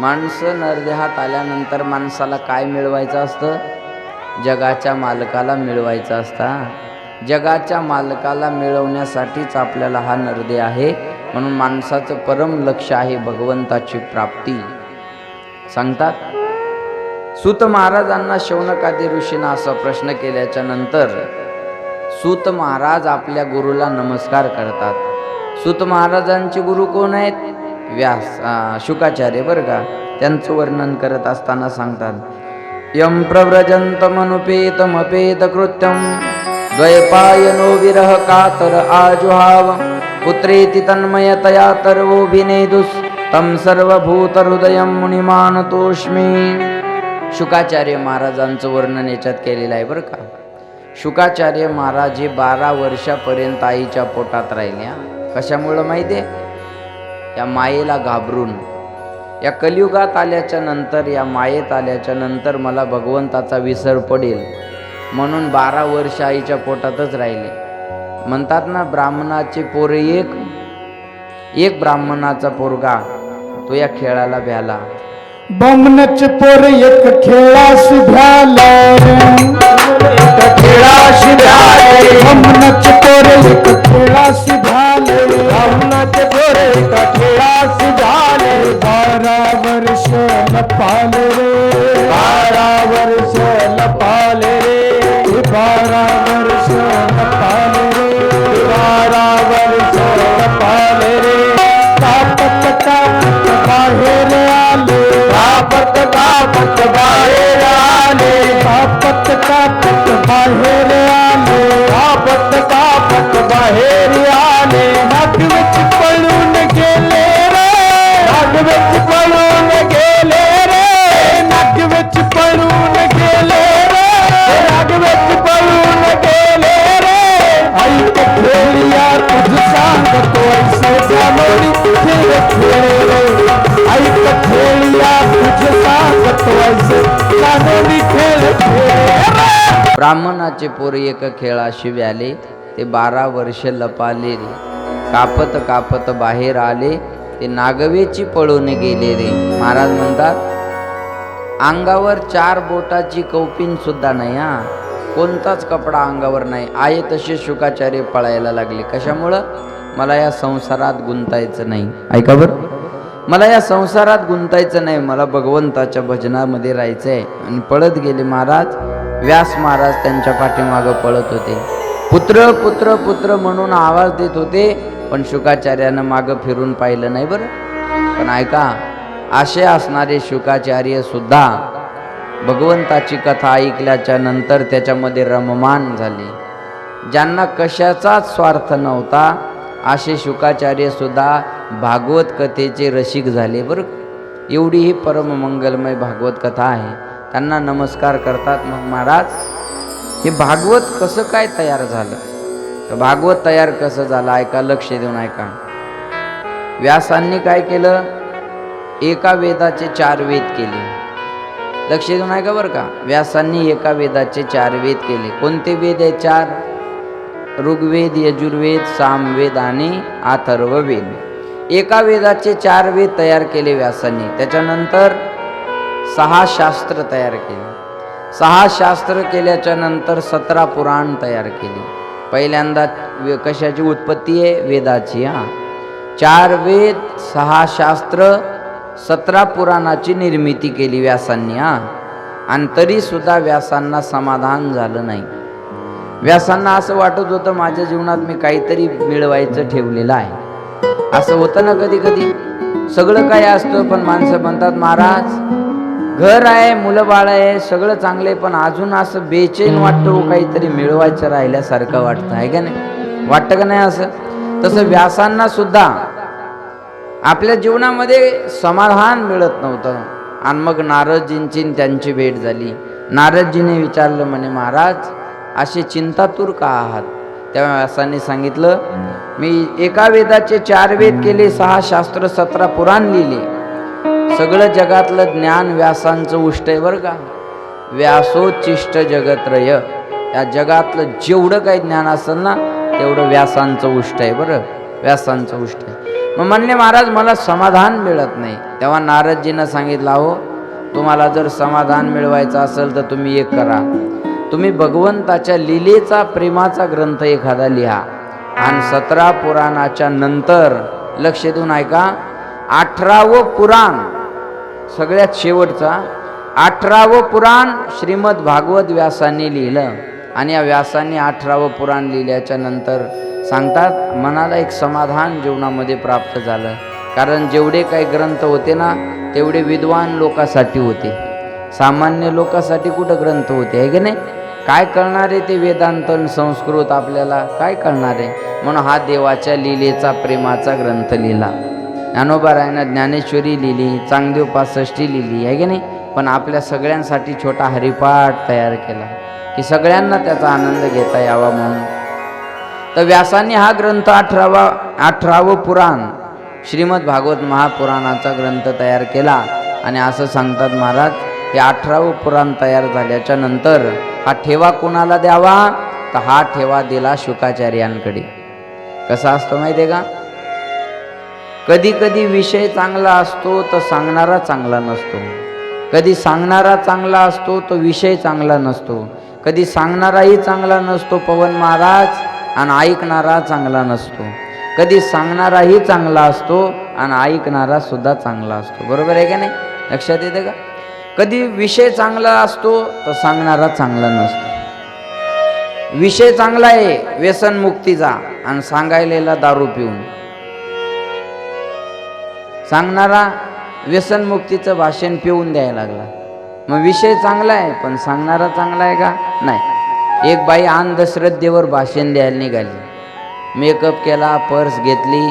माणसं नरदेहात आल्यानंतर माणसाला काय मिळवायचं असतं? जगाच्या मालकाला मिळवायचं असतं. जगाच्या मालकाला मिळवण्यासाठीच आपल्याला हा नरदेह आहे. म्हणून माणसाचं परम लक्ष्य आहे भगवंताची प्राप्ती. सांगतात, सूत महाराजांना शौनकादी ऋषींना असा प्रश्न केल्याच्या नंतर सूत महाराज आपल्या गुरुला नमस्कार करतात. सूत महाराजांचे गुरु कोण आहेत? व्यास, शुकाचार्य बरं का. त्यांचं वर्णन करत असताना सांगतात, यम प्रव्रजन्तमनुपेतमपेत कृत्यं द्वैपायनो विरह कातर आजुहाव पुत्रेति तन्मयतया तर्वोभिनेदुस् तं सर्वभूत हृदयं मुनिमानतोष्मी. शुकाचार्य महाराजांचं वर्णन याच्यात केलेलं आहे बरं का. शुकाचार्य महाराज हे 12 वर्षापर्यंत आईच्या पोटात राहिले. कशामुळं माहिती आहे? या मायेला घाबरून. या कलियुगात आल्याच्या नंतर, या मायेत आल्याच्या नंतर मला भगवंताचा विसर पडेल म्हणून 12 वर्ष आईच्या पोटातच राहिले. म्हणतात ना, ब्राह्मणाचे पोरे एक ब्राह्मणाचा पोरगा तो या खेळाला भ्याला. बामणाचे पोर एक खेळाशी भ्याला, खेळाशी भ्याले. बामणाचे पोर एक खेळाशी भ्याले, बामणाचे पोर एक खेळाशी भ्याले. 12 वर्ष लपाले रे, 12 वर्ष लपाले रे, 12 वर्ष लपाले रे, 12 वर्ष लपाले रे. कापत कापत बाहेर आले, कापत कापत बाहेर आले कापत कापत बाहेर आले कापत कापत बाहेर आले नागवेच पळून गेले रे नागवेच पळून गेले रे नागवेच पळून गेले रे नागवेच पळून गेले रे ऐक खेळिया तुझ सांगतो ऐसे जाणोरी खेळ खेळ ऐक खेळिया तुझ सांगतो ऐसे जाणोरी खेळ खेळ ब्राह्मणाचे पोर एक खेळाशी व्याले ते 12 वर्ष लपाले रे कापत कापत बाहेर आले ते नागवेची पळून गेले रे महाराज म्हणतात अंगावर 4 बोटाची कौपिन सुद्धा नाही हा कोणताच कपडा अंगावर नाही आहे तसे शुकाचार्य पळायला लागले कशामुळं मला या संसारात गुंतायचं नाही ऐका बरं मला या संसारात गुंतायचं नाही मला भगवंताच्या भजनामध्ये राहायचंय आणि पळत गेले महाराज व्यास महाराज त्यांच्या पाठीमागं पळत होते पुत्र पुत्र पुत्र म्हणून आवाज देत होते पण शुकाचार्यानं मागं फिरून पाहिलं नाही बरं पण ऐका असे असणारे शुकाचार्य सुद्धा भगवंताची कथा ऐकल्याच्या नंतर त्याच्यामध्ये रममान झाले ज्यांना कशाचाच स्वार्थ नव्हता असे शुकाचार्य सुद्धा भागवत कथेचे रसिक झाले बरं एवढी ही परममंगलमय भागवत कथा आहे त्यांना नमस्कार करतात मग महाराज हे भागवत कसं काय तयार झालं तर भागवत तयार कसं झालं ऐका लक्ष देऊन ऐका व्यासांनी काय केलं एका वेदाचे 4 वेद केले लक्ष देऊन ऐका बरं का व्यासांनी एका वेदाचे 4 वेद केले कोणते वेद आहे 4 ऋग्वेद यजुर्वेद सामवेद आणि अथर्ववेद एका वेदाचे 4 वेद तयार केले व्यासांनी त्याच्यानंतर 6 शास्त्र तयार केले 6 शास्त्र केल्याच्या नंतर 17 पुराण तयार केले पहिल्यांदा कशाची उत्पत्ती आहे वेदाची 4 वेद 6 शास्त्र 17 पुराणाची निर्मिती केली व्यासांनी आणि तरी सुद्धा व्यासांना समाधान झालं नाही व्यासांना असं वाटत होतं माझ्या जीवनात मी काहीतरी मिळवायचं ठेवलेलं आहे असं होतं ना कधी कधी सगळं काय असतं पण माणसं म्हणतात महाराज घर आहे मुलं बाळ आहे सगळं चांगलं आहे पण अजून असं बेचैन वाटतं काहीतरी मिळवायचं राहिल्यासारखं वाटतं आहे का नाही वाटतं का नाही असं तसं व्यासांना सुद्धा आपल्या जीवनामध्ये समाधान मिळत नव्हतं आणि मग नारदजींची त्यांची भेट झाली नारदजीने विचारलं म्हणे महाराज असे चिंतातूर का आहात तेव्हा व्यासांनी सांगितलं मी एका वेदाचे 4 वेद केले 6 शास्त्र 17 पुराण लिहिले सगळं जगातलं ज्ञान व्यासांचं उष्ट आहे बरं का व्यासोच्चिष्ट जगत्रय या जगातलं जेवढं काही ज्ञान असेल ना तेवढं व्यासांचं उष्ट आहे बरं व्यासांचं उष्ट आहे मग म्हणले महाराज मला समाधान मिळत नाही तेव्हा नारदजींना सांगितलं हो तुम्हाला जर समाधान मिळवायचं असेल तर तुम्ही एक करा तुम्ही भगवंताच्या लीलेचा प्रेमाचा ग्रंथ एखादा लिहा आणि 17 पुराणाच्या नंतर लक्ष देऊन ऐका 18वं पुराण सगळ्यात शेवटचा 18वं पुराण श्रीमद भागवत व्यासांनी लिहिलं आणि या व्यासांनी 18वं पुराण लिहिल्याच्या नंतर सांगतात मनाला एक समाधान जीवनामध्ये प्राप्त झालं कारण जेवढे काही ग्रंथ होते ना तेवढे विद्वान लोकांसाठी होते सामान्य लोकांसाठी कुठं ग्रंथ होते आहे की नाही काय कळणार आहे ते वेदांत संस्कृत आपल्याला काय कळणार आहे म्हणून हा देवाच्या लीलेचा प्रेमाचा ग्रंथ लिहिला ज्ञानोबारायानं ज्ञानेश्वरी लिहिली चांगदेव 65 लिहिली आहे की नाही पण आपल्या सगळ्यांसाठी छोटा हरिपाठ तयार केला की सगळ्यांना त्याचा आनंद घेता यावा म्हणून तर व्यासांनी हा ग्रंथ 18वं पुराण श्रीमद भागवत महापुराणाचा ग्रंथ तयार केला आणि असं सांगतात महाराज हे 18वं पुराण तयार झाल्याच्या नंतर हा ठेवा कोणाला द्यावा तर हा ठेवा दिला शुकाचार्यांकडे कसा असतो माहिती आहे का कधी कधी विषय चांगला असतो तर सांगणारा चांगला नसतो कधी सांगणारा चांगला असतो तो विषय चांगला नसतो कधी सांगणाराही चांगला नसतो पवन महाराज आणि ऐकणारा चांगला नसतो कधी सांगणाराही चांगला असतो आणि ऐकणारा सुद्धा चांगला असतो बरोबर आहे का नाही लक्षात येते का कधी विषय चांगला असतो तर सांगणारा चांगला नसतो विषय चांगला आहे व्यसन मुक्तीचा आणि सांगायलेला दारू पिऊन सांगणारा व्यसनमुक्तीचं भाषण पिऊन द्यायला लागला. मग विषय चांगला आहे पण सांगणारा चांगला आहे का? नाही. एक बाई अंधश्रद्धेवर भाषण द्यायला निघाली. मेकअप केला, पर्स घेतली,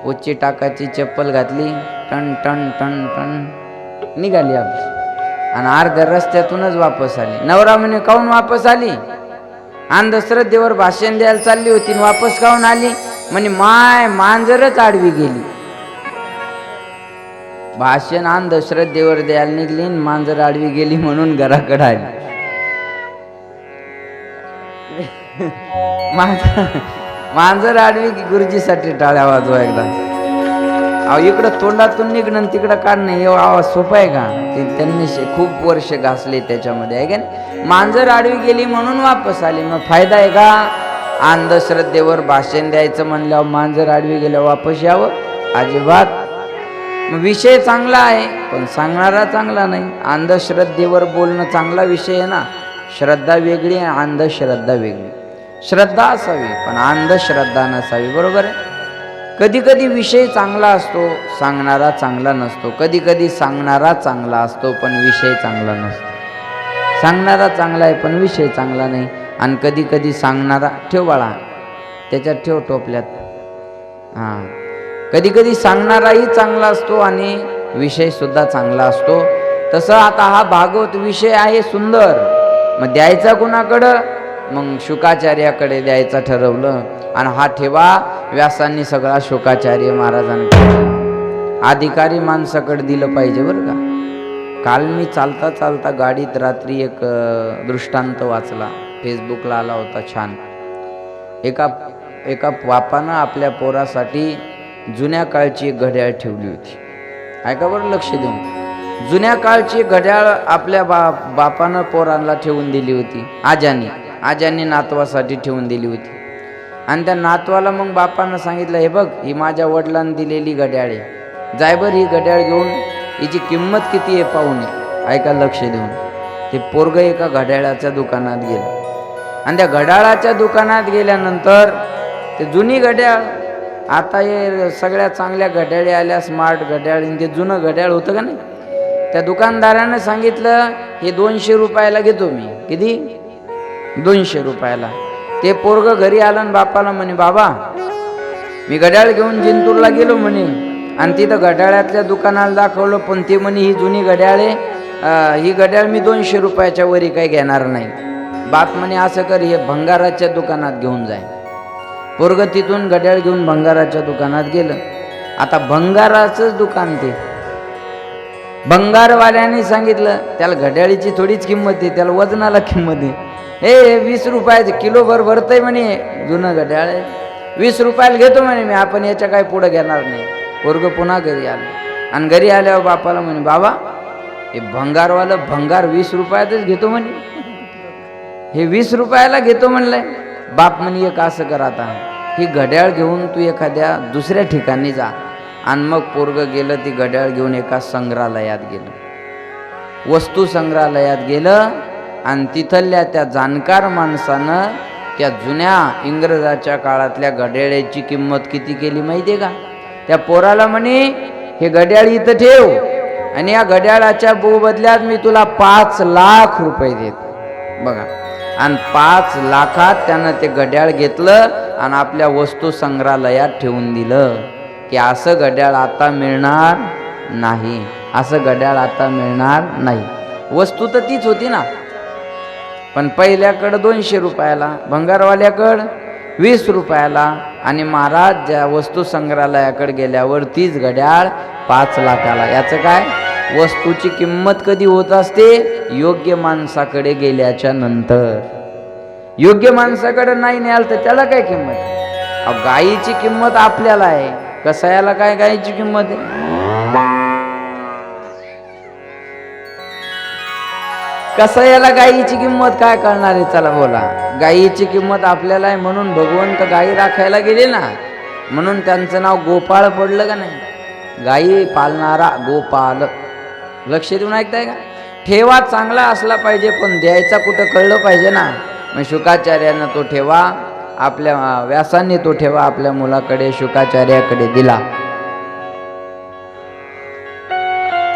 उच्ची टाकाची चप्पल घातली, टन टन टन टन निघाली आपली आणि अर्ध्या रस्त्यातूनच वापस आली. नवरा म्हणे काहून वापस आली? अंधश्रद्धेवर भाषण द्यायला चालली होती, वापस काहून आली? म्हणे माय मांजरच आडवी गेली. भाषण अंधश्रद्धेवर द्यायला निघली, मांजर आडवी गेली म्हणून घराकडे आली. मांजर आडवी गुरुजीसाठी टाळ्या वाजवा एकदा. अहो इकडं तोंडातून निघणं तिकडं काढणं हे आवाज सोपा आहे का? ते त्यांनी खूप वर्ष घासले त्याच्यामध्ये आहे का नाही? मांजर आडवी गेली म्हणून वापस आली, मग फायदा आहे का? अंधश्रद्धेवर भाषण द्यायचं म्हणल्यावर मांजर आडवी गेल्यावर वापस यावं? अजिबात. मग विषय चांगला आहे पण सांगणारा चांगला नाही. अंधश्रद्धेवर बोलणं चांगला विषय आहे ना. श्रद्धा वेगळी आहे, अंधश्रद्धा वेगळी. श्रद्धा असावी पण अंधश्रद्धा नसावी. बरोबर आहे. कधी कधी विषय चांगला असतो, सांगणारा चांगला नसतो. कधी कधी सांगणारा चांगला असतो पण विषय चांगला नसतो. सांगणारा चांगला आहे पण विषय चांगला नाही. आणि कधी कधी सांगणारा, ठेव बाळा त्याच्यात ठेव टोपल्यात, हां, कधी कधी सांगणाराही चांगला असतो आणि विषय सुद्धा चांगला असतो. तसं आता हा भागवत विषय आहे सुंदर, मग द्यायचा कुणाकडं? मग शुकाचार्याकडे द्यायचं ठरवलं. आणि हा ठेवा व्यासांनी सगळा शुकाचार्य महाराजांकडे, अधिकारी माणसाकडे दिलं पाहिजे बरं का. काल मी चालता चालता गाडीत रात्री एक दृष्टांत वाचला, फेसबुकला आला होता छान. एका बापानं आपल्या पोरासाठी जुन्या काळची एक घड्याळ ठेवली होती. ऐका बरं लक्ष देऊन. जुन्या काळची घड्याळ आपल्या बापानं पोरांना ठेवून दिली होती. आजानी नातवासाठी ठेवून दिली होती. आणि त्या नातवाला मग बापानं सांगितलं, हे बघ ही माझ्या वडिलांनी दिलेली घड्याळ आहे, जाय बरं ही घड्याळ घेऊन, हिची किंमत किती आहे पाहून ये. ऐका लक्ष देऊन. ते पोरगं एका घड्याळाच्या दुकानात गेलं आणि त्या घड्याळाच्या दुकानात गेल्यानंतर ते जुनी घड्याळ, आता हे सगळ्या चांगल्या घड्याळी आल्या, स्मार्ट घड्याळ, ते जुनं घड्याळ होतं का नाही, त्या दुकानदारानं सांगितलं हे 200 रुपयाला घेतो मी. किती? 200 रुपयाला. ते पोरगं घरी आलं आणि बापाला म्हणे, बाबा मी घड्याळ घेऊन जिंतूरला गेलो म्हणे आणि तिथं घड्याळातल्या दुकानाला दाखवलं पण ते म्हणे ही जुनी घड्याळ आहे, ही घड्याळ मी 200 रुपयाच्या वरी काही घेणार नाही. बाप म्हणे असं कर, हे भंगाराच्या दुकानात घेऊन जाय. पोरगं तिथून घड्याळ घेऊन भंगाराच्या दुकानात गेलं. आता भंगाराचंच दुकान ते, भंगारवाल्याने सांगितलं त्याला घड्याळीची थोडीच किंमत आहे, त्याला वजनाला किंमत आहे. हे 20 रुपयाचं किलोभर भरतंय म्हणे, जुनं घड्याळ आहे, 20 रुपयाला घेतो म्हणे मी, आपण याच्या काय पुढं घेणार नाही. पोरगं पुन्हा घरी आलं आणि घरी आल्यावर बापाला म्हणे, बाबा हे भंगारवालं भंगार 20 रुपयातच घेतो म्हणे, हे 20 रुपयाला घेतो म्हणलंय. बाप म्हणे एक असं कर, आता ही घड्याळ घेऊन तू एखाद्या दुसऱ्या ठिकाणी जा. आणि मग पोरगं गेलं, ती घड्याळ घेऊन एका संग्रहालयात गेलं, वस्तू संग्रहालयात गेलं आणि तिथल्या त्या जाणकार माणसानं त्या जुन्या इंग्रजाच्या काळातल्या घड्याळाची किंमत किती केली माहिती आहे का? त्या पोराला म्हणे हे घड्याळ इथं ठेव आणि या घड्याळाच्या बदल्यात मी तुला 5 लाख रुपये देतो. बघा, आणि 5 लाखात त्यानं ते घड्याळ घेतलं आणि आपल्या वस्तू संग्रहालयात ठेवून दिलं की असं घड्याळ आता मिळणार नाही, असं घड्याळ आता मिळणार नाही. वस्तू तर तीच होती ना, पण पहिल्याकडं 200 रुपयाला, भंगारवाल्याकडं 20 रुपयाला, आणि महाराज ज्या वस्तू संग्रहालयाकडे गेल्यावर तीच घड्याळ 5 लाखाला. याचं काय? वस्तूची किंमत कधी होत असते? योग्य माणसाकडे गेल्याच्या नंतर. योग्य माणसाकडे नाही न्याल तर त्याला काय किंमत? गायीची किंमत आपल्याला आहे, कसायाला काय गायीची किंमत आहे? कसायाला गायीची किंमत काय करणार आहे? चला बोला. गायीची किंमत आपल्याला आहे म्हणून भगवंत गायी राखायला गेले ना, म्हणून त्यांचं नाव गोपाळ पडलं का नाही? गायी पालणारा गोपाल. लक्ष देऊन ऐकताय का? ठेवा चांगला असला पाहिजे पण द्यायचा कुठं कळलं पाहिजे ना. मग शुकाचार्यानं तो ठेवा, आपल्या व्यासांनी तो ठेवा आपल्या मुलाकडे शुकाचार्याकडे दिला.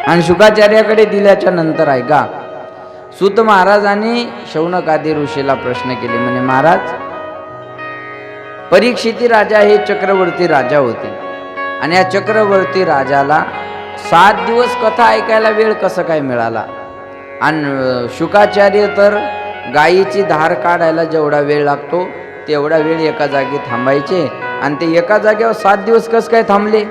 आणि शुकाचार्याकडे दिल्याच्या नंतर ऐका, सूत महाराजांनी शौनक आदी ऋषीला प्रश्न केले. म्हणे महाराज, परीक्षिती राजा हे चक्रवर्ती राजा होते आणि या चक्रवर्ती राजाला 7 दिवस कथा ऐकायला वेळ कसं काय मिळाला? आणि शुकाचार्य तर गायीची धार काढायला जेवढा वेळ लागतो तेवढा वेळ एका जागी थांबायचे आणि ते एका जागेवर 7 दिवस कसं काय थांबले?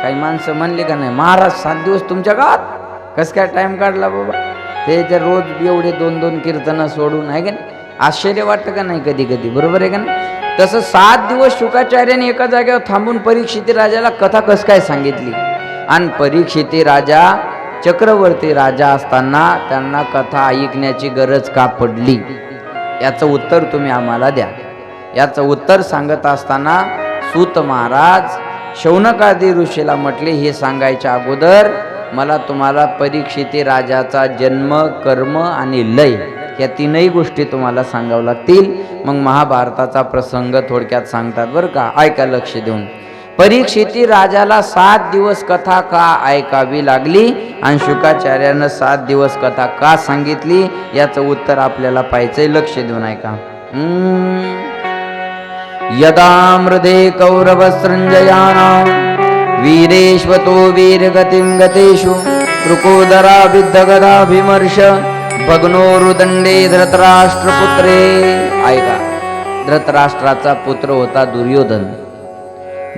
काही माणसं म्हणले का नाही, महाराज 7 दिवस तुमच्या गावात कसं काय टाइम काढला बाबा? ते जर रोज एवढे 2-2 कीर्तनं सोडून, आहे का नाही? आश्चर्य वाटतं का नाही कधी कधी, बरोबर आहे का नाही? तसं 7 दिवस शुकाचार्याने एका जागेवर थांबून परीक्षिती राजाला कथा कसं काय सांगितली? आणि परीक्षिती राजा चक्रवर्ती राजा असताना त्यांना कथा ऐकण्याची गरज का पडली? याचं उत्तर तुम्ही आम्हाला द्या. याचं उत्तर सांगत असताना सूत महाराज शौनकादी ऋषीला म्हटले, हे सांगायच्या अगोदर मला तुम्हाला परीक्षिती राजाचा जन्म, कर्म आणि लय या 3ही गोष्टी तुम्हाला सांगाव्या लागतील. मग महाभारताचा प्रसंग थोडक्यात सांगतात बरं का, ऐका लक्ष देऊन. परीक्षिती राजाला 7 दिवस कथा का ऐकावी लागली आणि शुकाचार्यानं 7 दिवस कथा का सांगितली? याचं उत्तर आपल्याला पाहिजे, लक्ष देऊन ऐका. यदा मृदे कौरवसृञ्जयानां वीरेश्वतो वीरगतिं गतेषु कृकोदरा विद्धगदाभिमर्श भग्नोरुदंडे धृतराष्ट्रपुत्रे. ऐका, धृतराष्ट्राचा पुत्र होता दुर्योधन.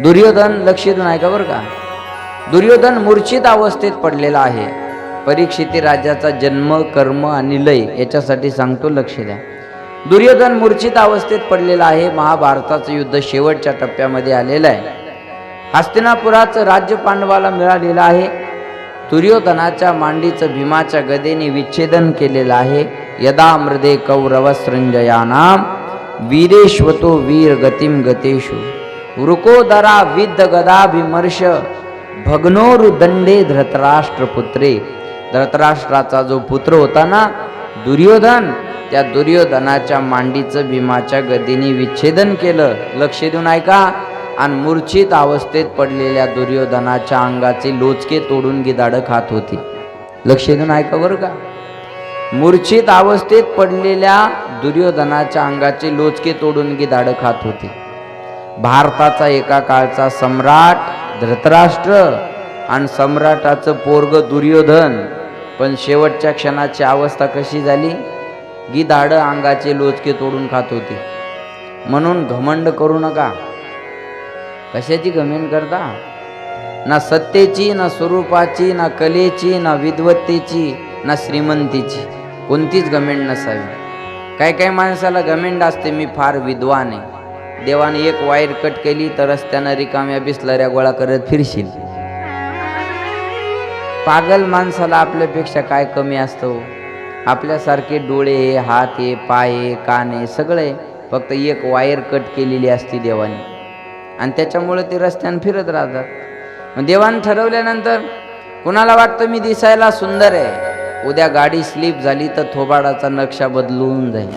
दुर्योधन, लक्ष देऊन ऐका बरं का, दुर्योधन मूर्छित अवस्थेत पडलेला आहे. परीक्षिती राजाचा जन्म, कर्म आणि लय याच्यासाठी सांगतो, लक्ष द्या. दुर्योधन मूर्छित अवस्थेत पडलेला आहे. महाभारताचं युद्ध शेवटच्या टप्प्यामध्ये आलेलं आहे. हस्तिनापुराचं राज्य पांडवाला मिळालेलं आहे. दुर्योधनाच्या मांडीचं भीमाच्या गदेने विच्छेदन केलेलं आहे. यदा मृदे कौरवसृञ्जयानां वीरेश्वतो वीर गतिम गतेषु वृकोदरा विद्ध गदाभिमर्श भग्नोरुदंडे धृतराष्ट्रपुत्रे. धृतराष्ट्राचा जो पुत्र होता ना दुर्योधन, त्या दुर्योधनाच्या मांडीचं भीमाच्या गदेने विच्छेदन केलं. लक्ष देऊन ऐका. आणि मूर्छित अवस्थेत पडलेल्या दुर्योधनाच्या अंगाचे लोचके तोडून गिधाडं खात होती. लक्ष देऊन ऐका बरं का. मूर्छित अवस्थेत पडलेल्या दुर्योधनाच्या अंगाचे लोचके तोडून गिधाडं खात होती. भारताचा एका काळचा सम्राट धृतराष्ट्र आणि सम्राटाचं पोरग दुर्योधन, पण शेवटच्या क्षणाची अवस्था कशी झाली? गिधाडं अंगाचे लोचके तोडून खात होती. म्हणून घमंड करू नका. कशाची घमेंड करता? ना सत्तेची, ना स्वरूपाची, ना कलेची, ना विद्वत्तेची, ना श्रीमंतीची, कोणतीच घमेंड नसावी. काय काय माणसाला घमेंड असते, मी फार विद्वान आहे. देवाने एक वायर कट केली तरच त्यानं रिकाम्या बिस्लऱ्या गोळा करत फिरशील. पागल माणसाला आपल्यापेक्षा काय कमी असतं? आपल्यासारखे डोळे, हात, पाय, काने सगळे, फक्त एक वायर कट केलेली असती देवाने आणि त्याच्यामुळे ते रस्त्यानं फिरत राहतात. मग देवाने ठरवल्यानंतर कुणाला वाटतं मी दिसायला सुंदर आहे, उद्या गाडी स्लिप झाली तर थोबाडाचा नक्षा बदलून जाईल.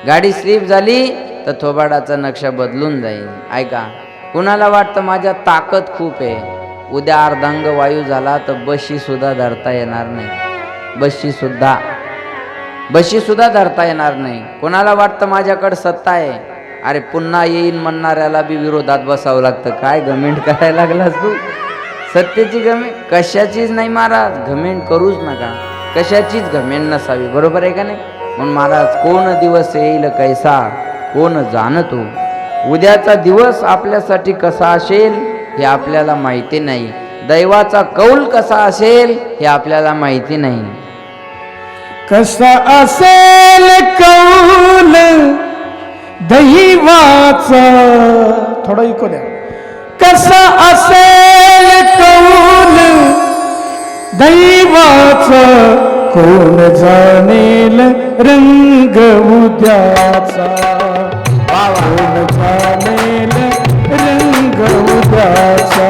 गाडी स्लिप झाली तर थोबाडाचा नक्षा बदलून जाईल. ऐका, कुणाला वाटतं माझ्या ताकद खूप आहे, उद्या अर्धांग वायू झाला तर बशी सुद्धा धरता येणार नाही. बशी सुद्धा धरता येणार नाही. कोणाला वाटतं माझ्याकडे सत्ता आहे, अरे पुन्हा येईन म्हणणाऱ्याला बी विरोधात बसावं लागतं. काय घमेंड करायला लागलास तू? सत्तेची घमेंड कशाचीच नाही महाराज, घमेंड करूच नका. कशाचीच घमेंड नसावी, बरोबर आहे का नाही? म्हणून महाराज, कोण दिवस येईल कैसा कोण जाणतो. उद्याचा दिवस आपल्यासाठी कसा असेल हे आपल्याला माहिती नाही. दैवाचा कौल कसा असेल हे आपल्याला माहिती नाही. कसा असेल कौल दैवाचा, थोडा इको द्या. कसा असेल कौल दैवाचा कोण जाणेल रंग उद्याचा. कोण जाणेल रंग उद्याचा,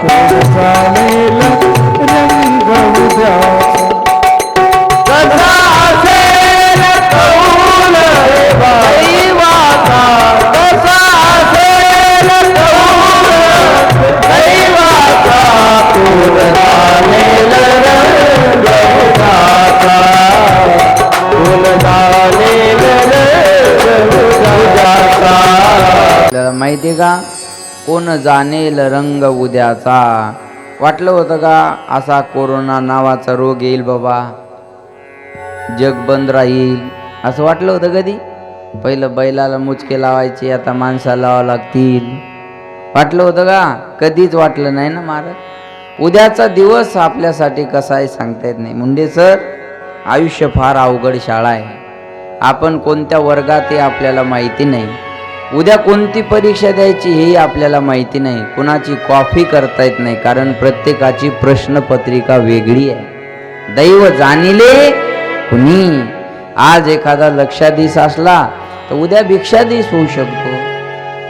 कोण जाणेल रंग उद्याचा. कसा असेल कौल दैवाचा, कसा असेल कौल दैवाचा, माहिती का? कोण जाणेल रंग उद्याचा. वाटलं होतं का असा कोरोना नावाचा रोग येईल बाबा, जग बंद राहील, असं वाटलं होतं कधी? पहिलं बैलाला मुचके लावायचे, आता माणसाला लावावं लागतील. वाटलं होतं का? कधीच वाटलं नाही ना महाराज. उद्याचा दिवस आपल्यासाठी कसा आहे सांगता येत नाही. मुंडे सर, आयुष्य फार अवघड शाळा आहे. आपण कोणत्या वर्गात आहे आपल्याला माहिती नाही. उद्या कोणती परीक्षा द्यायची हेही आपल्याला माहिती नाही. कुणाची कॉफी करता येत नाही, कारण प्रत्येकाची प्रश्नपत्रिका वेगळी आहे. दैव जाणिले कुणी. आज एखादा लक्षाधीश असला तर उद्या भिक्षाधीश होऊ शकतो,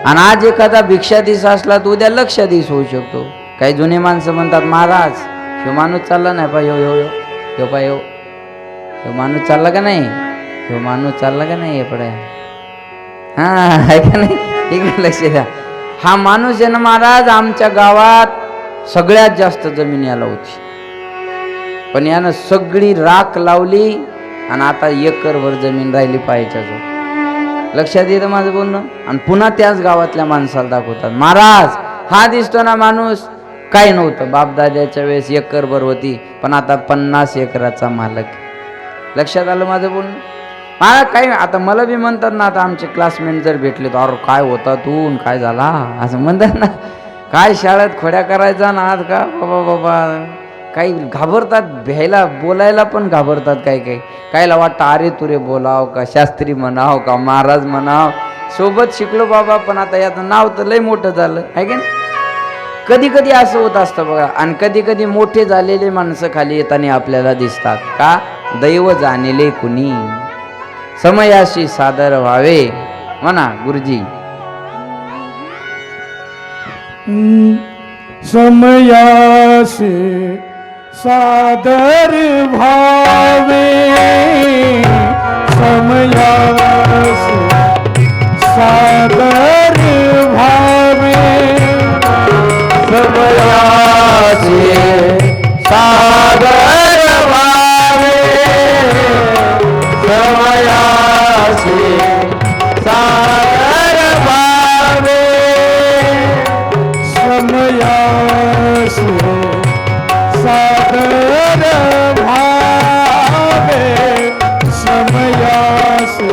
आणि आज एखादा भिक्षाधीश असला तर उद्या लक्षाधीश होऊ शकतो. काही जुने माणसं म्हणतात, महाराज ह्यो माणूस चालला नाही पा, ह्यो माणूस चालला का नाही, ह्यो माणूस चालला का नाही एपडे. हा आहे का नाही, इकडे लक्ष द्या. हा माणूस आहे ना महाराज, आमच्या गावात सगळ्यात जास्त जमीन याला होती, पण यानं सगळी राख लावली आणि आता एकरभर जमीन राहिली पाहायच्या जो. लक्षात येतं माझं बोलणं. आणि पुन्हा त्याच गावातल्या माणसाला दाखवतात, महाराज हा दिसतो ना माणूस, काही नव्हतं, बापदाद्याच्या वेळेस एकरभर होती, पण आता 50 एकराचा मालक. लक्षात आलं माझं बोलणं. मला काही आता मला बी म्हणतात ना, आता आमचे क्लासमेट जर भेटले तर, अरे काय होता तू, काय झाला असं म्हणतात ना. काय शाळेत खोड्या करायचा ना आज का बाबा बाबा, काही घाबरतात, भ्यायला बोलायला पण घाबरतात. काहीला वाटतं अरे तुरे बोलाव का, शास्त्री म्हणाव का, महाराज म्हणाव. सोबत शिकलो बाबा, पण आता याचं नाव तर लय मोठं झालं आहे की नाही. कधी कधी असं होत असतं बघा. आणि कधी कधी मोठे झालेले माणसं खाली येताना आपल्याला दिसतात का, दैव जाणिले कुणी. समयाशी सादर व्हावे म्हणा गुरुजी. समयाशी सादर भावे, समयासी सादर भावे, समयासी सादर भावे, समयासी सादर भावे, समयासी सादर भावे, समयासी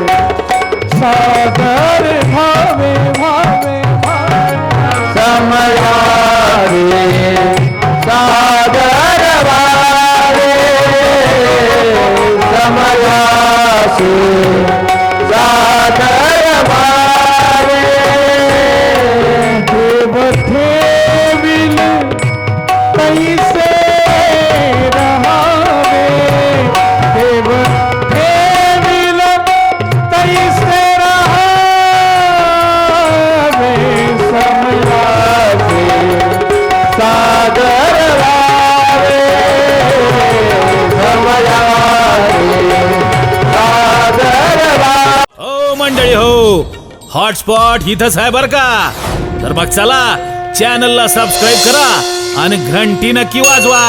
सादर भावे, भावे समयासी सादर भावे, समयासी सादर भावे. देव ठेविल तैसे रहावे, देव ठेविल तैसे रहावे, समयासी सादर भावे, समयासी सादर भावे. हो मंडळी हो, हॉटस्पॉट इथंच आहे बर का. तर मग चला, चॅनलला सबस्क्राईब करा आणि घंटी नक्की वाजवा.